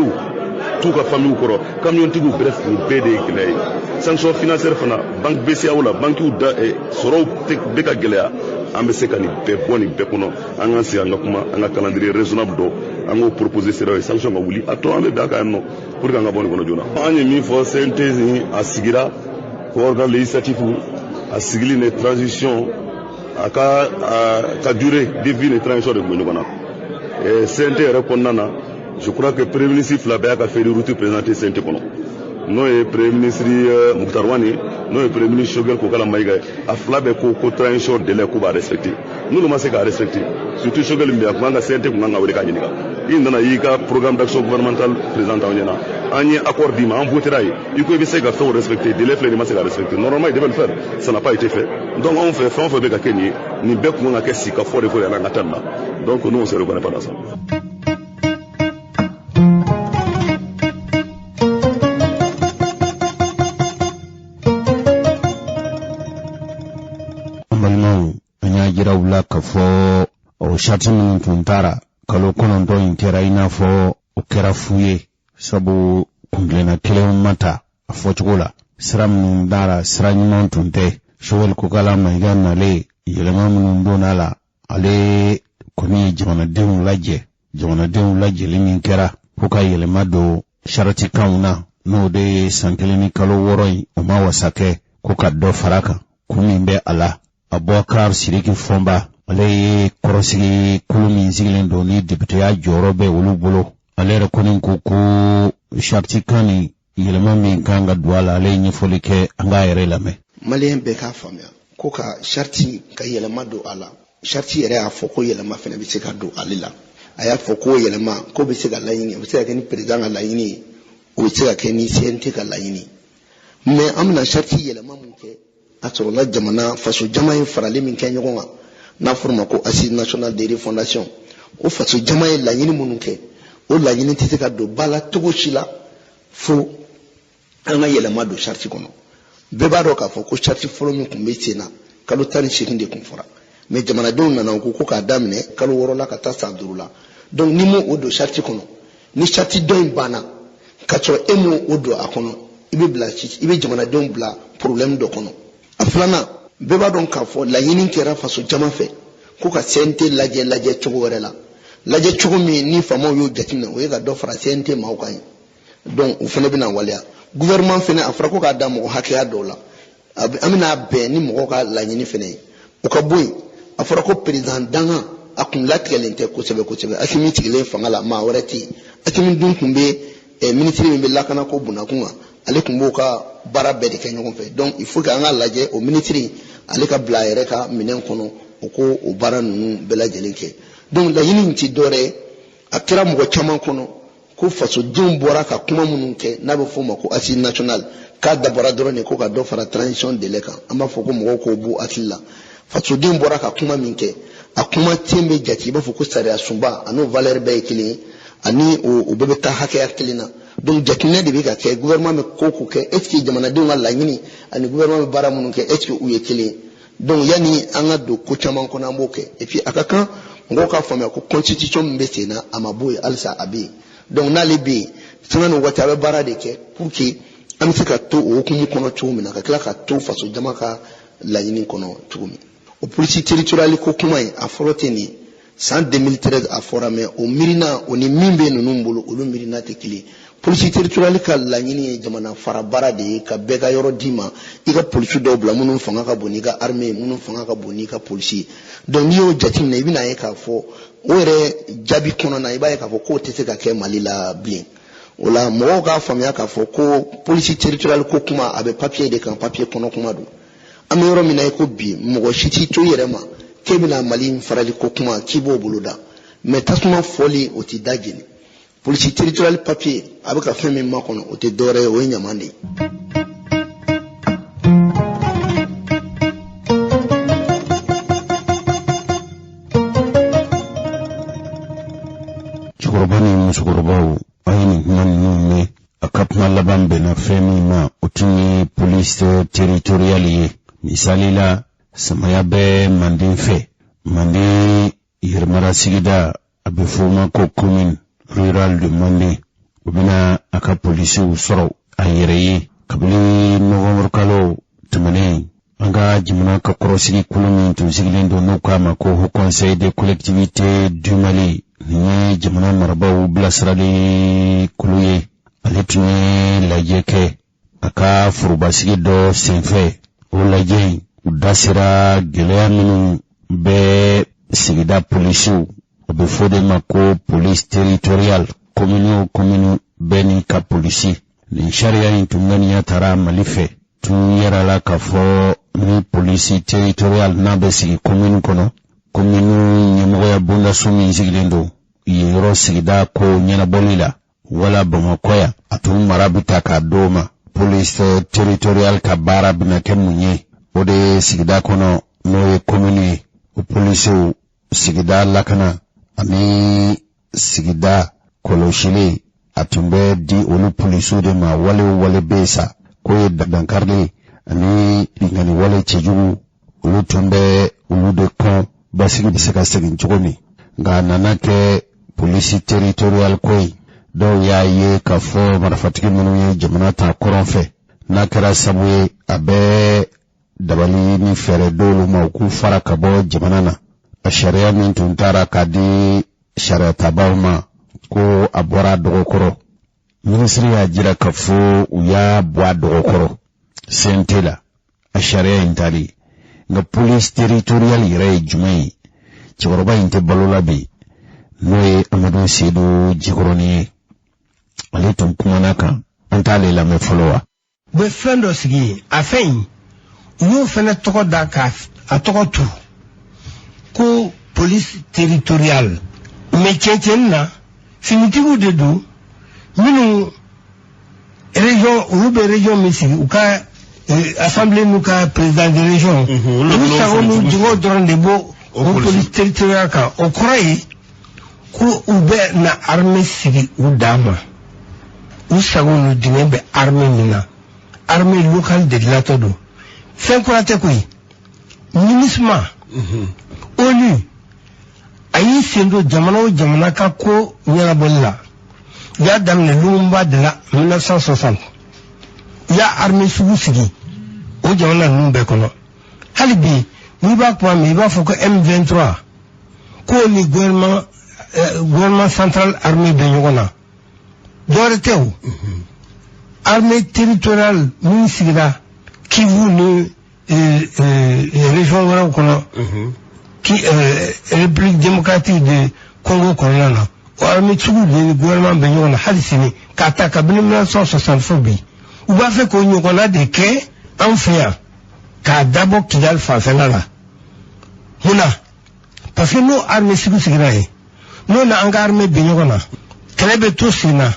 S11: tout ka famille koro camion tigu bref ni BD gilay sanction financière fana banque BCA wala banque u da soro tek beka gelaya ambe sekani be boni be kono anga si anga kuma anga calendrier raisonnable do anga proposer sera sanction ga wuli ato ambe daka no pour que anga boni kono jona anye mi fo synthèse asigira ko organ législatif a sigili ne transition a ka durée de vie ne transition de ɲɔgɔn na CNT yɛrɛ kɔnɔna na je crois que premier ministre fila bɛɛ y'a ka feuille de route présenté CNT kɔnɔ n'o ye premier ministre Muktar Wani n'o ye premier ministre Choguel Kokala Maïga a fila bɛɛ ko transition délai k'u b'a respecter n'olu ma se k'a respecter surtout Choguel min bɛ a kun kan ka CNT kun kan ka wele k'a ɲininka i nana y'i ka programme d'action gouvernementale présenté anw ɲɛna an ye accord d'i ma an votera ye i ko i bɛ se ka fɛnw respecter délai filɛ nin ma se ka respecter normalement il devait le faire ça n'a pas été fait donc anw fɛ fɛn o fɛn bɛ ka kɛ nin ye nin bɛɛ kun kan ka kɛ si ka fɔ de fɔ yɛrɛ an ka taa nin na donc nous on se reconnaît pas dans ça.
S1: Jirawla ka fɔ o shati minnu tun taara kalo kɔnɔntɔn in kɛra i n'a fɔ o kɛra fu ye sabu kungilenna kelen ma ta a fɔcogo la sira minnu dara sira ɲuman tun tɛ Choguel Kokala Maïga nale yɛlɛma minnu donna la ale kɔni ye jamanadenw lajɛli min kɛra ko ka yɛlɛma don saratikanw na n'o de ye san 1 ni kalo 6 in o ma wasa kɛ ko ka dɔ fara kan kun min bɛ a la Abubakar Siriki Fomba ale ye kɔrɔsigi kulu min sigilen don ni députéya jɔyɔrɔ bɛ olu bolo ale yɛrɛ kɔni ko ko sarti kan ni yɛlɛma min kan ka don a la ale ye ɲɛfɔli kɛ an k'a yɛrɛ lamɛn.
S12: Maliyɛn bɛɛ k'a faamuya ko ka sarti ka yɛlɛma don a la sarti yɛrɛ y'a fɔ ko yɛlɛma fana bɛ se ka don ale la a y'a fɔ ko yɛlɛma ko bɛ se ka laɲini o bɛ se ka kɛ ni président ka laɲini ye o bɛ se ka kɛ ni CNT ka laɲini mais an bɛna sarti yɛlɛma mun kɛ a sɔrɔla jamana faso jama ye farali min kɛ ɲɔgɔn kan n'a fɔra ma ko Assise nationale de refondation o faso jama ye laɲini minnu kɛ o laɲini tɛ se ka don ba la cogo si la fo an ka yɛlɛma don sarti kɔnɔ bɛɛ b'a dɔn k'a fɔ ko sarti fɔlɔ min tun bɛ sen na kalo 18 de tun fɔra mais jamanadenw nana u ko k'a daminɛ kalo 6 la ka taa san 5 la donc ni mo o don sarti kɔnɔ ni sarti dɔ in banna ka sɔrɔ e mo o don a kɔnɔ i bɛ jamanadenw bila problème dɔ kɔnɔ a filanan bɛɛ b'a dɔn k'a fɔ laɲini kɛra faso jama fɛ ko ka CNT lajɛ cogo wɛrɛ la lajɛ cogo min ni faamaw y'o jateminɛ o ye ka dɔ fara CNT maaw kan ye donc o fana bɛna waleya gouvernement fana a fɔra ko k'a da mɔgɔ hakɛya dɔw la an bɛna bɛn ni mɔgɔw ka laɲini fana ye o ka bɔ yen a fɔra ko président danga a kun latigɛlen tɛ kosɛbɛ Asimi sigilen fanga la maa wɛrɛ tɛ yen Asimi dun tun bɛ ministre min bɛ lakana ko bunakun kan ale tun b'o ka baara bɛɛ de kɛ ɲɔgɔn fɛ donc il faut que an ka lajɛ o ministre ale ka bila yɛrɛ ka minɛn kɔnɔ o ko o baara ninnu bɛɛ lajɛlen kɛ donc laɲini in tɛ dɔwɛrɛ ye a kɛra mɔgɔ caman kɔnɔ ko fasodenw bɔra ka kuma minnu kɛ n'a bɛ fɔ o ma ko Assise nationale k'a dabɔra dɔrɔn de ko ka dɔ fara transition délai kan an b'a fɔ ko mɔgɔw k'o b'u hakili la fasodenw bɔra ka kuma min kɛ a kuma ten bɛ jate i b'a fɔ ko sariya sunba a n'o valeur bɛɛ ye kelen ye ani o bɛɛ bɛ taa hakɛya kelen na donc jateminɛ de bɛ ka kɛ gouvernement bɛ ko kɛ est ce que jamanadenw ka laɲini ani gouvernement bɛ baara minnu kɛ est ce que u ye kelen ye donc yanni an ka don ko caman kɔnɔ an b'o kɛ et puis a ka kan mɔgɔw k'a faamuya ko constitution min bɛ sen na a ma bɔ yen halisa a bɛ yen donc n'ale bɛ yen sanga ni waati a bɛ baara de kɛ pour que an bɛ se ka to o hukumu kɔnɔ cogo min na ka tila ka to faso jama ka laɲini kɔnɔ cogo min o police territoriale ko kuma in a fɔlɔ tɛ nin ye san 2013 a fɔra mais o miirina o ni min bɛ ninnu bolo olu miirina tɛ kelen police territoriale ka laɲini ye jamana fara baara de ye ka bɛɛ ka yɔrɔ d'i ma i ka polisi dɔw bila minnu fanga ka bon n'i ka armée minnu fanga ka bon n'i ka polisi donc n'i y'o jateminɛ i bɛna ye k'a fɔ o yɛrɛ jaabi kɔnɔna i b'a ye k'a fɔ k'o tɛ se ka kɛ Mali la bilen o la mɔgɔw k'a faamuya k'a fɔ ko police territoriale ko kuma a bɛ papier de kan papier kɔnɔ kuma don an bɛ yɔrɔ min na i ko bi mɔgɔ si t'i to i yɛrɛ ma k'e bɛna Mali farali ko kuma k'i b'o bolo da mais tasuma fɔli o tɛ da jeni police territoriale papier a bɛ ka fɛn min ma kɔnɔ o tɛ dɔwɛrɛ ye o ye ɲaman de ye.
S1: Cɛkɔrɔba ni musokɔrɔbaw a ye nin kuma ninnu mɛn a ka kuma laban bɛnna fɛn min ma o tun ye police territoriale ye misali la samaya bɛ Manden fɛ Manden yɛrɛmara sigida a bɛ fɔ o ma ko commune rural de Manden o bɛna a ka polisiw sɔrɔ a yɛrɛ ye kabini nɔgɔmuru kalo tɛmɛnen an ka jamana ka kɔrɔsigi kulu min tun sigilen don n'o k'a ma ko Haut Conseil des collectivités du Mali nin ye jamana marabaw bilasirali kulu ye ale tun ye lajɛ kɛ a ka forobasigi dɔ senfɛ o lajɛ in u da sera gɛlɛya minnu bɛ sigida polisiw o bɛ fɔ de ma ko police territorial commune bɛɛ ni ka polisi. Nin sariya in tun ŋaniya taara Mali fɛ tun yɛrɛ la k'a fɔ ni polisi territorial n'a bɛ sigi commune kɔnɔ, commune ɲɛmɔgɔya bondaso min sigilen don yen yɔrɔ sigida ko ɲɛnabɔli la wala Bamakɔ ya, a tun mara bɛ ta k'a d'o ma. Police territorial ka baara bɛna kɛ mun ye? O de ye sigida kɔnɔ n'o ye commune ye. O polisiw sigida lakana ani sigida kɔlɔsili a tun bɛ di olu polisiw de ma wale bɛ sa ko ye dankarili ani bingani wale cɛjugu olu tun bɛ olu de kɔn basigi bɛ se ka segin cogo min. Nka a nana kɛ polisi territorial ko ye dɔw y'a ye k'a fɔ marifatigi minnu ye jamana ta kɔrɔn fɛ n'a kɛra sabu ye a bɛ dabali ni fɛɛrɛ dɔwlu ma u k'u fara ka bɔ jamana na. A sariya min tun taara ka di sariya tabaw ma ko a bɔra dɔgɔkɔrɔ. Minisiri y'a jira k'a fɔ u y'a bɔ a dɔgɔkɔrɔ CNT la. A sariya in tali nka police territorial yɛrɛ ye jumɛn ye? Cɛkɔrɔba in tɛ balo la bi n'o ye Amadu Seydou Jikɔrɔni ye. Ale tun kumana kan an t'ale lamɛn fɔlɔ wa.
S13: U bɛ fɛn dɔ sigi a fɛn in u y'o fana tɔgɔ da ka a tɔgɔ tu ko police territorial. Mais cɛncɛn na finitigiw de don minnu région olu bɛ région min sigi u ka assemblée n'u ka président de région olu sago n'u jogo dɔrɔn de bɔ o police territorial kan. O kɔrɔ ye ko u bɛ na armée sigi u dan ma. U sago n'u dingɛ bɛ armée min na armée locale de dilatɔ don. Fɛn kura tɛ koyi. MINUSMA ONU a y'i sen don jamana o jamana ka ko ɲɛnabɔli la. U y'a daminɛ Lumumba de la 1960. U y'a armée sugu sigi o jamana ninnu bɛɛ kɔnɔ. Hali bi n'i b'a kuma min i b'a fɔ ko M23 ko ni gouvernement central armée bɛ ɲɔgɔn na. Dɔwɛrɛ tɛ o. Armée territoriale min sigira Kivu ni région wɛrɛw kɔnɔ. République démocratique de Congo kɔnɔna na. O armée sugu de ni gouvernement bɛ ɲɔgɔn na hali sini k'a ta kabini 1960 bi. U b'a fɛ k'o ɲɔgɔnna de kɛ an fɛ yan k'a dabɔ Kidali fanfɛla la. Munna? Parce que n'o armée sugu sigira yen n'o na an ka armée bɛ ɲɔgɔn na kɛlɛ bɛ to sen na.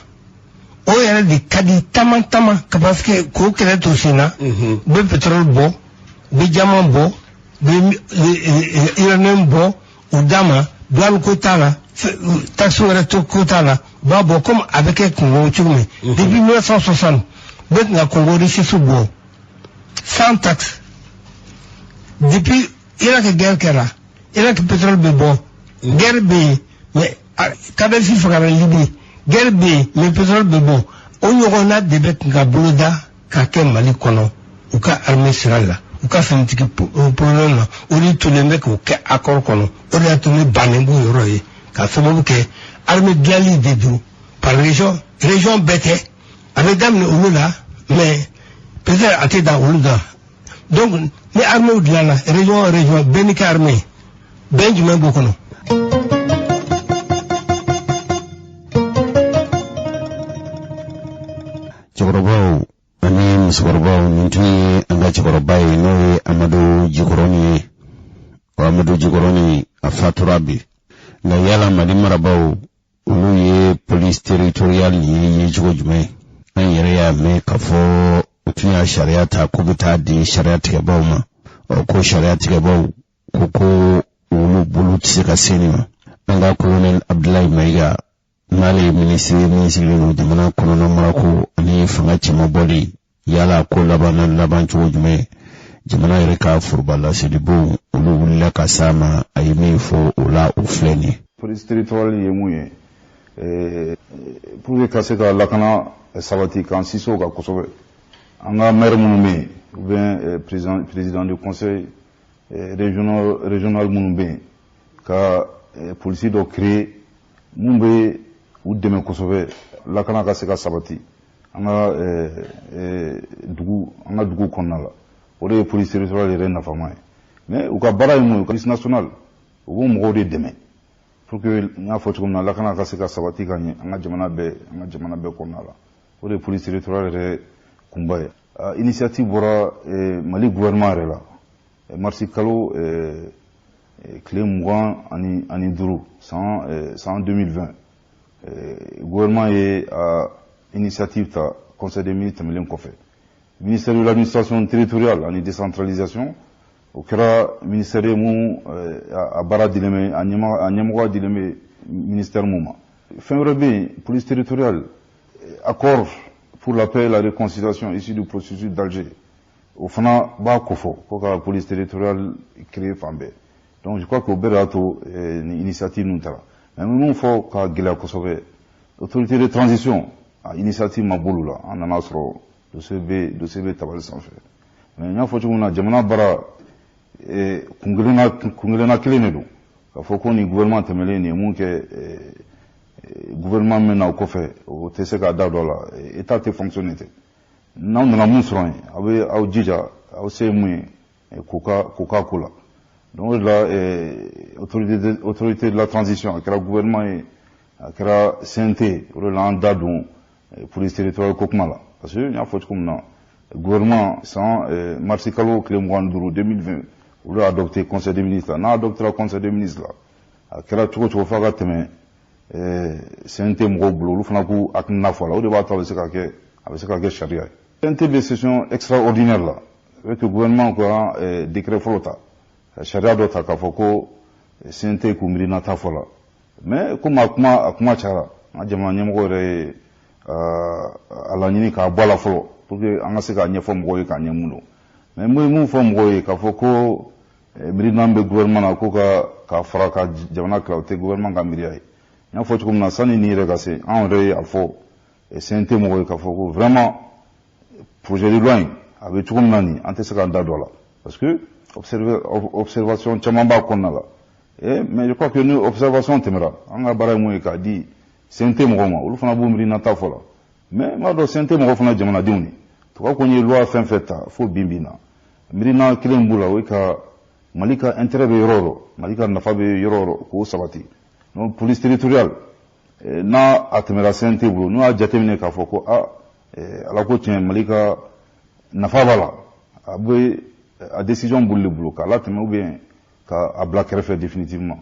S13: O yɛrɛ de ka di taman parce que k'o kɛlɛ to sen na u bɛ pétrole bɔ u bɛ jama bɔ u bɛ uranium bɔ u d'a ma douane ko t'a la taxe wɛrɛ ko t'a la u b'a bɔ comme a bɛ kɛ Congo cogo min. Depuis 1960 u bɛ ka Congo ressources bɔ sans taxe. Depuis Irak guerre kɛra Irak pétrole bɛ bɔ guerre bɛ yen mais Kadhafi fagara Libye guerre bɛ yen mais pétrole bɛ bɔ. O ɲɔgɔnna de bɛ ka boloda ka kɛ Mali kɔnɔ u ka armée sira la u ka finitigi problème na o de tunnen bɛ k'o kɛ accord kɔnɔ. O de y'a to ne bannen b'o yɔrɔ ye ka sababu kɛ armée dilanli de don par région bɛɛ tɛ a bɛ daminɛ olu la mais peut-être a tɛ dan olu kan. Donc ni armée dilanna région bɛɛ n'i ka armée bɛn jumɛn b'o kɔnɔ?
S1: Cɛkɔrɔbaw ani musokɔrɔbaw nin tun ye an ka cɛkɔrɔba ye n'o ye Amadu Jikɔrɔni ye. O Amadu Jikɔrɔni a fatura bi nka yala Mali marabaw olu ye police territorial ye cogo jumɛn? An yɛrɛ y'a mɛn k'a fɔ u tun y'a sariya ta k'u bɛ taa di sariya tigɛbaw ma. Ko sariya tigɛbaw ko olu bolo tɛ se ka se nin ma. An ka colonel Abdoulaye Mayiga n'ale ye minisiri min sigilen don jamana kɔnɔna marako ani fanga cɛman bɔli yala ko laban cogo jumɛn? Jamana yɛrɛ ka foroba laselibow olu wulila ka s'a ma a ye min fɔ o la o filɛ nin ye.
S14: Police territorial ye mun ye pour que ka se ka lakana sabati k'an sinsin o kan kosɛbɛ an ka maire minnu bɛ yen ou bien président du conseil régional minnu bɛ yen ka polisi dɔ créer mun bɛ u dɛmɛ kosɛbɛ lakana ka se ka sabati an ka dugu kɔnɔna la o de ye police territoriale yɛrɛ nafama ye mais u ka baara ye mun ye police nationale u b'o mɔgɔw de dɛmɛ pour que n y'a fɔ cogo min na lakana ka se ka sabati ka ɲɛ an ka jamana bɛɛ kɔnɔna la o de ye police territoriale yɛrɛ kunba ye initiative bɔra Mali gouvernement yɛrɛ la marisi kalo tile 25 san 2020 gouvernement ye initiative ta conseil des ministres tɛmɛlen kɔfɛ ministère de l'administration territoriale ani décentralisation o kɛra ministère ye mun a baara dilen bɛ a ɲɛmɔgɔya dilen bɛ ministère mun ma fɛn wɛrɛ bɛ yen police territoriale accord pour la paix et la réconciliation issu du processus d'Alger o fana b'a kofɔ ko ka police territoriale créer fan bɛɛ donc je crois que o bɛɛ de y'a to ni initiative ninnu taara mais mun fɔ ka gɛlɛya kosɛbɛ autorité de transition a initiative ma bolo la an nana sɔrɔ dossier bɛ tabali sanfɛ mais n y'a fɔ cogo min na jamana baara kungelenna kelen de don k'a fɔ ko ni gouvernement tɛmɛlen nin ye mun kɛ gouvernement min na o kɔfɛ o tɛ se k'a da dɔ la état tɛ fonctionner ten n'aw nana mun sɔrɔ yen aw bɛ aw jija aw se ye mun ye k'o k'a ko la donc o de la autorité de la transition a kɛra gouvernement ye a kɛra CNT o de la an da don police territoriale ko kuma la parce que n y'a fɔ cogo min na gouvernement san marisi kalo tile 25 2020 olu y'a adopté conseil des ministres n'a adopté la conseil des ministres la a kɛra cogo f'a ka tɛmɛ CNT mɔgɔw bolo olu fana k'u hakilina fɔ a la o de b'a to a bɛ se ka kɛ sariya ye CNT bɛ session extraordinaire la avec le gouvernement ka décret fɔlɔ ta ka sariya dɔ ta k'a fɔ ko CNT k'u miirina ta fɔ la mais comme a kuma cayara an ka jamana ɲɛmɔgɔ yɛrɛ ye a laɲini k'a bɔ a la fɔlɔ pour que an ka se k'a ɲɛfɔ mɔgɔw ye k'a ɲɛ mun don mais mun fɔ mɔgɔw ye k'a fɔ ko miirina bɛ gouvernement na ko ka fara ka jamana kila o tɛ gouvernement ka miiriya ye n y'a fɔ cogo min na sani nin yɛrɛ ka se an yɛrɛ ye a fɔ CNT mɔgɔw ye k'a fɔ ko vraiment projet de loi in a bɛ cogo min na nin an tɛ se k'an da don a la parce que observation caman b'a kɔnɔna la mais je crois que ni observation tɛmɛra an ka baara ye mun ye k'a di CNT mɔgɔw ma olu fana b'u miirina ta fɔ la mais n b'a dɔn CNT mɔgɔw fana jamanadenw de tubabu ko n ye loi fɛn fɛn ta fo bi na miirina kelen b'u la o ye ka Mali ka intérêt bɛ yɔrɔ o yɔrɔ Mali ka nafa bɛ yɔrɔ o yɔrɔ k'o sabati donc police territoriale n'a a tɛmɛra CNT bolo n'u y'a jateminɛ k'a fɔ ko ala ko tiɲɛ Mali ka nafa b'a la a bɛ a décision b'olu de bolo k'a latɛmɛ ou bien k'a bila kɛrɛfɛ définitivement.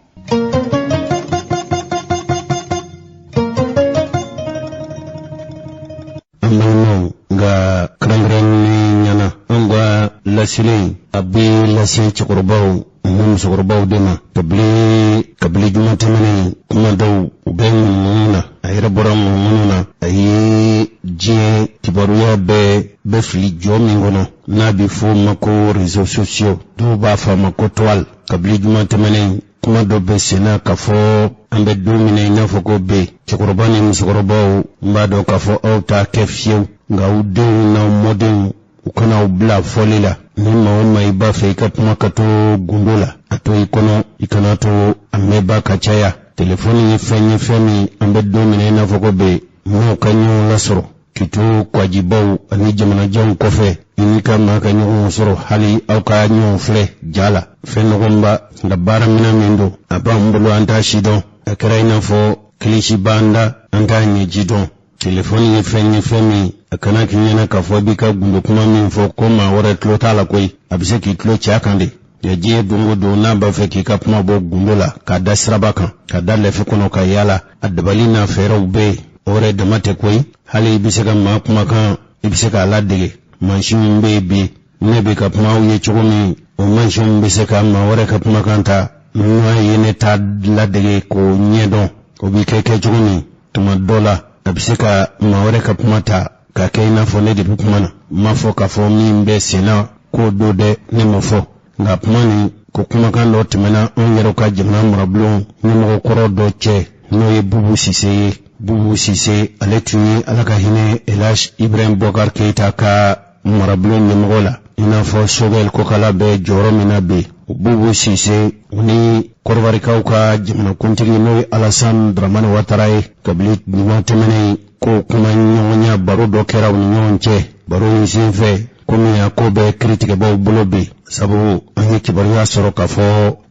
S1: Nga kɛrɛnkɛrɛnnen ɲɛna an ka laselen a bɛ lase cɛkɔrɔbaw ni musokɔrɔbaw de ma kabili juma tɛmɛnen kuma dɔw u bɛ ŋunuŋunu na a yɛrɛ bɔra ŋunuŋunu na a ye diɲɛ kibaruya bɛɛ fili jɔ min kɔnɔ n'a bɛ fɔ o ma ko réseaux sociaux dɔw b'a fɔ a ma ko toile kabili juma tɛmɛnen kuma dɔ bɛ senna k'a fɔ an bɛ don min na i n'a fɔ ko bɛ cɛkɔrɔba ni musokɔrɔbaw n b'a dɔn k'a fɔ aw t'a kɛ fiyewu nka aw denw n'aw mɔdenw u kana aw bila fɔli la ni maa o maa i b'a fɛ i ka kuma ka to gundo la a to i kɔnɔ i kana to a mɛnba ka caya telefɔni ye fɛn min an bɛ don min na i n'a fɔ ko bɛ maaw ka ɲɔgɔn lasɔrɔ k'i to kwajibaw ani jamanajanw kɔfɛ i n'i ka maa ka ɲɔgɔn sɔrɔ hali aw ka ɲɔgɔn filɛ ja la fɛn nɔgɔnba nka baara minɛ min don a b'an bolo an t'a si dɔn a kɛra i n'a fɔ kilisi b'an da an t'a ɲɛji dɔn telefɔni ye fɛn min a kana k'i ɲɛna k'a fɔ i b'i ka gundo kuma min fɔ ko maa wɛrɛ tulo t'a la koyi a bɛ se k'i tulo cɛ a kan de diɲɛ don o don n'a b'a fɛ k'i ka kuma bɔ gundo la k'a da siraba kan k'a da lɛfɛ kɔnɔ ka yaala a dabali n'a fɛɛrɛw bɛ yen o yɛrɛ dama tɛ koyi hali i bɛ se ka maa kumakan i bɛ se k'a ladege mansin bɛ yen bi ne bɛ ka kumaw ye cogo min o mansin bɛ se ka maa wɛrɛ ka kumakan ta n'o ye ne ta ladege k'o ɲɛdɔn o bɛ kɛ cogo min tuma dɔ la a bɛ se ka maa wɛrɛ ka kuma ta k'a kɛ i n'a fɔ ne de bɛ kuma na n m'a fɔ k'a fɔ min bɛ senna k'o do dɛ ne ma fɔ nka kuma nin ko kumakan dɔ tɛmɛna an yɛrɛ ka jamana marabulon ɲɛmɔgɔ kɔrɔ dɔ cɛ n'o ye Bubu Sise ye Bubu Sise ale tun ye ala ka hinɛ Elhaj Ibrahim Bokar Keita ka marabulon ɲɛmɔgɔ la i n'a fɔ Sogɛl Kokala bɛ jɔyɔrɔ min na bi Bubu Sise u ni kɔrɔbarikaw ka jamanakuntigi n'o ye Alassane Dramane Ouattara ye kabili ɲuman tɛmɛnen ko kuma ɲɔgɔnya baro dɔ kɛra u ni ɲɔgɔn cɛ baro in senfɛ komi ya ko bɛ kiritigɛbaw bolo bi sabu an ye kibaruya sɔrɔ k'a fɔ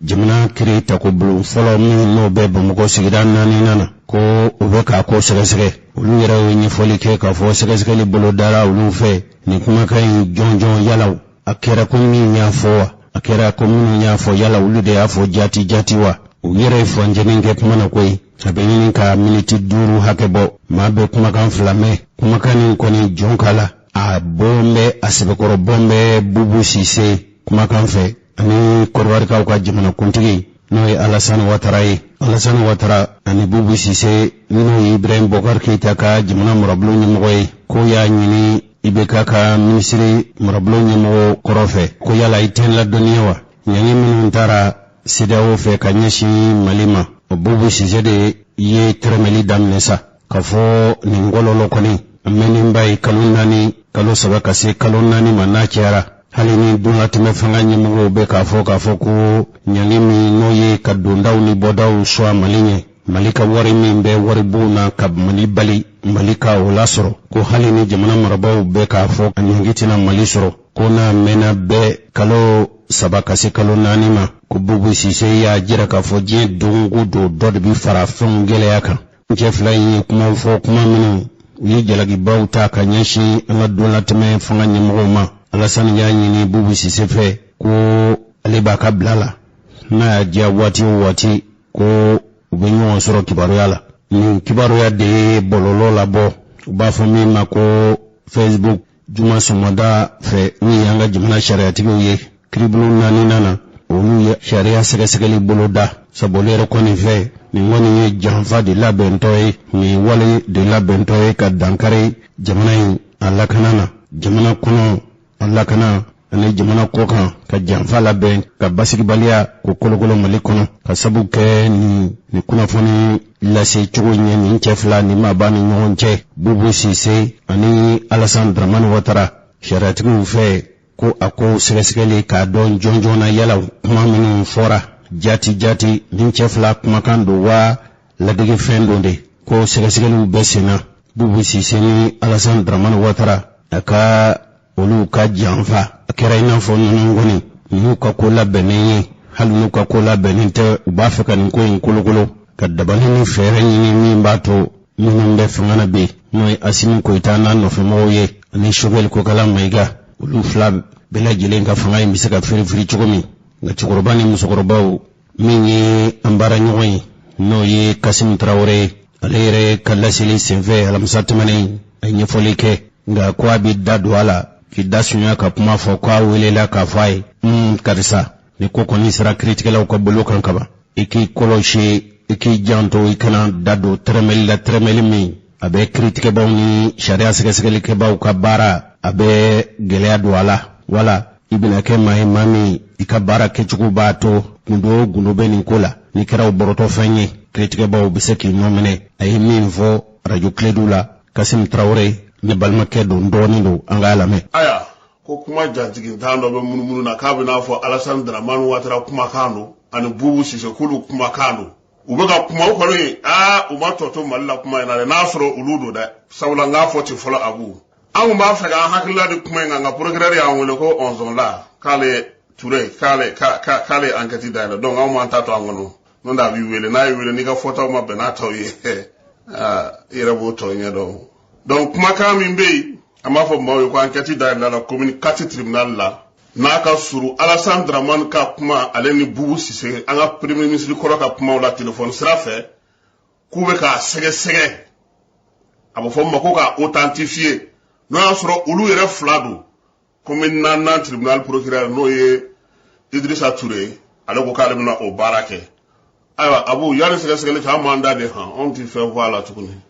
S1: jamana kiri tako bulon fɔlɔ min n'o bɛ Bamakɔ sigida 4 nana ko u bɛ k'a ko sɛgɛsɛgɛ olu yɛrɛ ye ɲɛfɔli kɛ k'a fɔ sɛgɛsɛgɛli bolo dara olu fɛ nin kumakan in jɔnjɔn yalaw a kɛra ko min y'a fɔ wa a kɛra ko minnu y'a fɔ yala olu de y'a fɔ jati wa u yɛrɛ ye fɔnjɛni kɛ kuma na koyi a bɛ ɲini ka miniti 5 hakɛ bɔ maa bɛ kumakan 2 mɛn kumakan nin kɔni jɔn k'a la a bɔn bɛ a sɛbɛkɔrɔ bɔn bɛ Bubu Sise kumakan fɛ ani Kɔrɔwarikaw ka jamana kuntigi n'o ye Alassane Ouattara ye Alassane Ouattara ani Bubu Sise n'o ye Ibrahim Bokar Keita ka jamana marabolo ɲɛmɔgɔ ye ko y'a ɲini IBK ka minisiri marabolo ɲɛmɔgɔ kɔrɔ fɛ ko yala i tɛ ladɔnniya wa ɲangi minnu taara CEDEAO fɛ ka ɲɛsin Mali ma o Bubu Sise de ye tɛrɛmɛli daminɛ sa k'a fɔ nin ngɔlɔlɔ kɔni a mɛnenba ye kalo 4 kalo 3 ka se kalo 4 ma n'a cɛyara hali ni dunlatɛmɛ fanga ɲɛmɔgɔw bɛ k'a fɔ ko ɲangi min n'o ye ka dondaw ni bɔdaw sɔn Mali ɲɛ Mali ka wari min bɛ wari bon na ka Mali bali Mali ka o lasɔrɔ ko hali ni jamana marabaw bɛ k'a fɔ a ɲangi tɛna Mali sɔrɔ ko n'a mɛnna bɛɛ kalo 3 ka se kalo 4 ma ko Bubu Sise y'a jira k'a fɔ diɲɛ don o don dɔ de bi fara fɛnw gɛlɛya kan n cɛ fila ye kumaw fɔ kuma minnu u ye jalagibaw ta ka ɲɛsin an ka donlatɛmɛ fanga ɲɛmɔgɔw ma Alassane y'a ɲini Bubu Sise fɛ ko ale b'a ka bila la n'a y'a diya waati o waati ko u bɛ ɲɔgɔn sɔrɔ kibaruya la nin kibaruya de ye bɔlɔlɔ labɔ u b'a fɔ min ma ko Facebook Juma Sɔmɔda fɛ min y'an ka jamana sariyatigiw ye kiribolo 4 nana olu ye sariya sɛgɛsɛgɛli bolo da sabu olu yɛrɛ kɔni fɛ nin kɔni ye janfa de labɛntɔ ye nin wale de labɛntɔ ye ka dankari jamana in a lakana na jamana kɔnɔ a lakana ani jamana kɔkan ka janfa labɛn ka basigibaliya ko kolokolo Mali kɔnɔ ka sabu kɛ nin kunnafoni lase cogo ɲɛ nin cɛ fila ni maba ni ɲɔgɔn cɛ Bubu Sise ani Alassane Dramane Ouattara sariyatigiw fɛ ko a ko sɛgɛsɛgɛli k'a dɔn jɔnjɔn na yala kuma minnu fɔra jati nin cɛ fila kumakan don wa ladege fɛn don de ko sɛgɛsɛgɛliw bɛ senna Bubu Sise ni Alassane Dramane Ouattara a ka olu ka janfa a kɛra i n'a fɔ ninnu kɔni n'u ka ko labɛnnen ye hali n'u ka ko labɛnnen tɛ u b'a fɛ ka nin ko in kolokolo ka dabali ni fɛɛrɛ ɲini min b'a to minnu bɛ fanga na bi n'o ye Asimi Koyita n'a nɔfɛmɔgɔw ye ani Choguel Kokala Mayiga olu fila bɛɛ lajɛlen ka fanga in bɛ se ka firifiri cogo min nka cɛkɔrɔba ni musokɔrɔbaw min ye an baara ɲɔgɔn ye n'o ye Kassim Traoré ale yɛrɛ ka laseli senfɛ alamisa tɛmɛnen a ye ɲɛfɔli kɛ nka ko a bɛ da don a la k'i da sunya ka kuma fɔ k'a welela k'a fɔ a ye karisa ni ko kɔni sera kiritigɛlaw ka bolo kan kaban i k'i kɔlɔsi i k'i janto i kana da don tɛrɛmɛli la tɛrɛmɛli min a bɛ kiritigɛbaw ni sariya sɛgɛsɛgɛlikɛbaw ka baara a bɛ gɛlɛya don a la wala i bɛna kɛ maa ye maa min i ka baara kɛcogo b'a to gundo o gundo bɛ nin ko la n'i kɛra o bɔrɔtɔ fɛn ye kiritigɛbaw bɛ se k'i nɔ minɛ a ye min fɔ radio Kiledu la Kassim Traoré ne balimakɛ don dɔɔnin don an k'a lamɛn.
S15: Aya ko kuma jantigintan dɔ bɛ munumunu na k'a bɛ n'a fɔ Alassane Dramane Ouattara kumakan don ani Bubu Sise k'olu kumakan don u bɛ ka kuma o kɔni u ma tɔ to Mali la kuma in na dɛ n'a sɔrɔ olu don dɛ sabula n k'a fɔ ten fɔlɔ Abu an tun b'a fɛ k'an hakilila di kuma in kan nka procureur y'an wele ko Onzonla k'ale Touré k'ale enquête dayɛlɛ donc anw m'an ta to an kɔnɔ n'o tɛ a b'i wele n'a y'i wele n'i ka fɔtaw ma bɛn n'a taw ye i yɛrɛ b'o tɔ ɲɛ dɔn. Donc kumakan min bɛ yen an b'a fɔ maaw ye ko enquête dayɛlɛ la commune 4 tribunal la n'a ka surun Alassane Dramane ka kuma ale ni Bubu Sise an ka premier ministre kɔrɔ ka kumaw la téléphone sira fɛ k'u bɛ k'a sɛgɛsɛgɛ a bɛ fɔ ma ko k'a authentifier n'o y'a sɔrɔ olu yɛrɛ fila don commune 4 tribunal procureur n'o ye Idrissa Touré ale ko k'ale bɛna o baara kɛ ayiwa Abu yanni sɛgɛsɛgɛli k'an m'an da de han anw tɛ fɛn fɔ a la tuguni.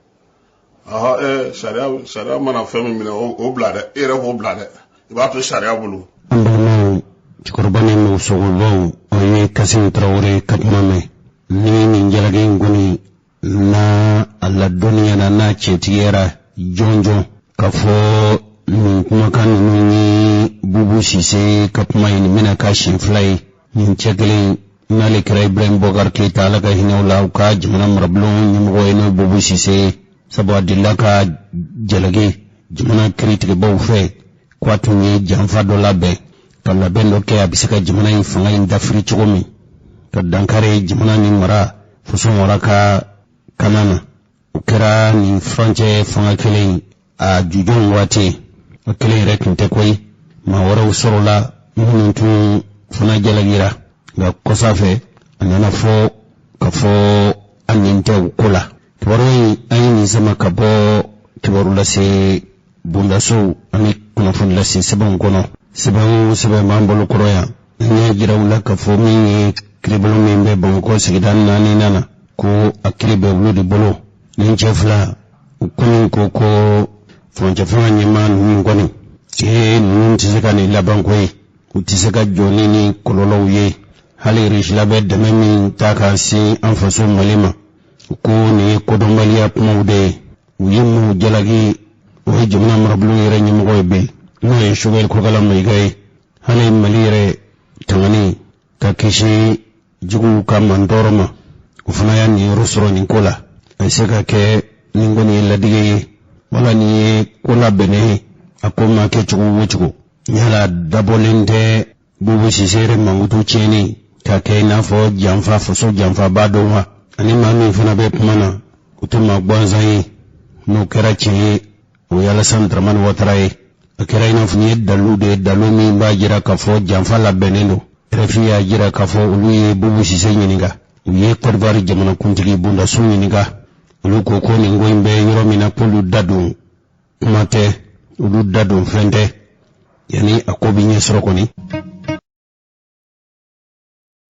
S15: Sariya mana fɛn min minɛ o bila dɛ e yɛrɛ k'o bila dɛ i b'a to sariya bolo.
S1: An balimaw cɛkɔrɔba ni musokɔrɔbaw o ye Kassim Traoré ka kuma mɛn ni nin jalaki in kɔni na a ladɔnniyara n'a cɛtigiyara jɔnjɔn ka fɔ nin kumakan ninnu ye Bubu Sise ka kuma ye nin bɛna k'a siɲɛ fila ye nin cɛ kelen n'ale kɛra Ibrahim Bokar Keita ala ka hinɛw la u ka jamana marabulon ɲɛmɔgɔ ye n'o Bubu Sise sabu a delila ka jalaki jamana kiritigɛbaw fɛ kwatu ni janfa do labbe ka labben do ke abisaka jamana in fanga in dafri chogomi ka dankare jamana ni mara fuso mara ka kanana ukira ni franje fanga kele a jujon wate kele rekinte koy ma wara usorola mununtu fana jalagira ga kosafe anana fo ka fo aninte ukula kibaroi ayini sama kabo kibaru lase bundaso ani kunafun lase seban kono seban mambolo koroya nya jira wala ka fo mi kribolo mi be bonko sigidan nani nana ko akribe wudi bolo nin chefla kunin ko fonje fanga nyima nun goni nun tisaka ni laban koy utisaka joni ni kololo ye hali rish labe de memi taka si anfaso malima ko ni kodomaliya kumaude uyimu jalagi o jumna marablu yere nyi moy be no ye shugel ko kala mai gai hali malire tangani ka kishi jugu ka mandoroma ufana ya ni rusoro ni kola aseka ke ningoni ladige wala ni kola bene akoma ke chugu nyala dabolinde bubu sisere mangutu cheni ka ke nafo jamfa foso jamfa badoma ani mami fana be kumana kutuma gwanza yi no kerachi o yala san draman watrai akira ina funi dalu mi ba jira kafo jamfa la benendo refiya jira kafo uluye bubu sise nyiniga uye kodbari jamana kuntigi bunda su nyiniga ulu koko ni ngoimbe yoro mina pulu dadu kumate ulu dadu fende yani akobi nye sorokoni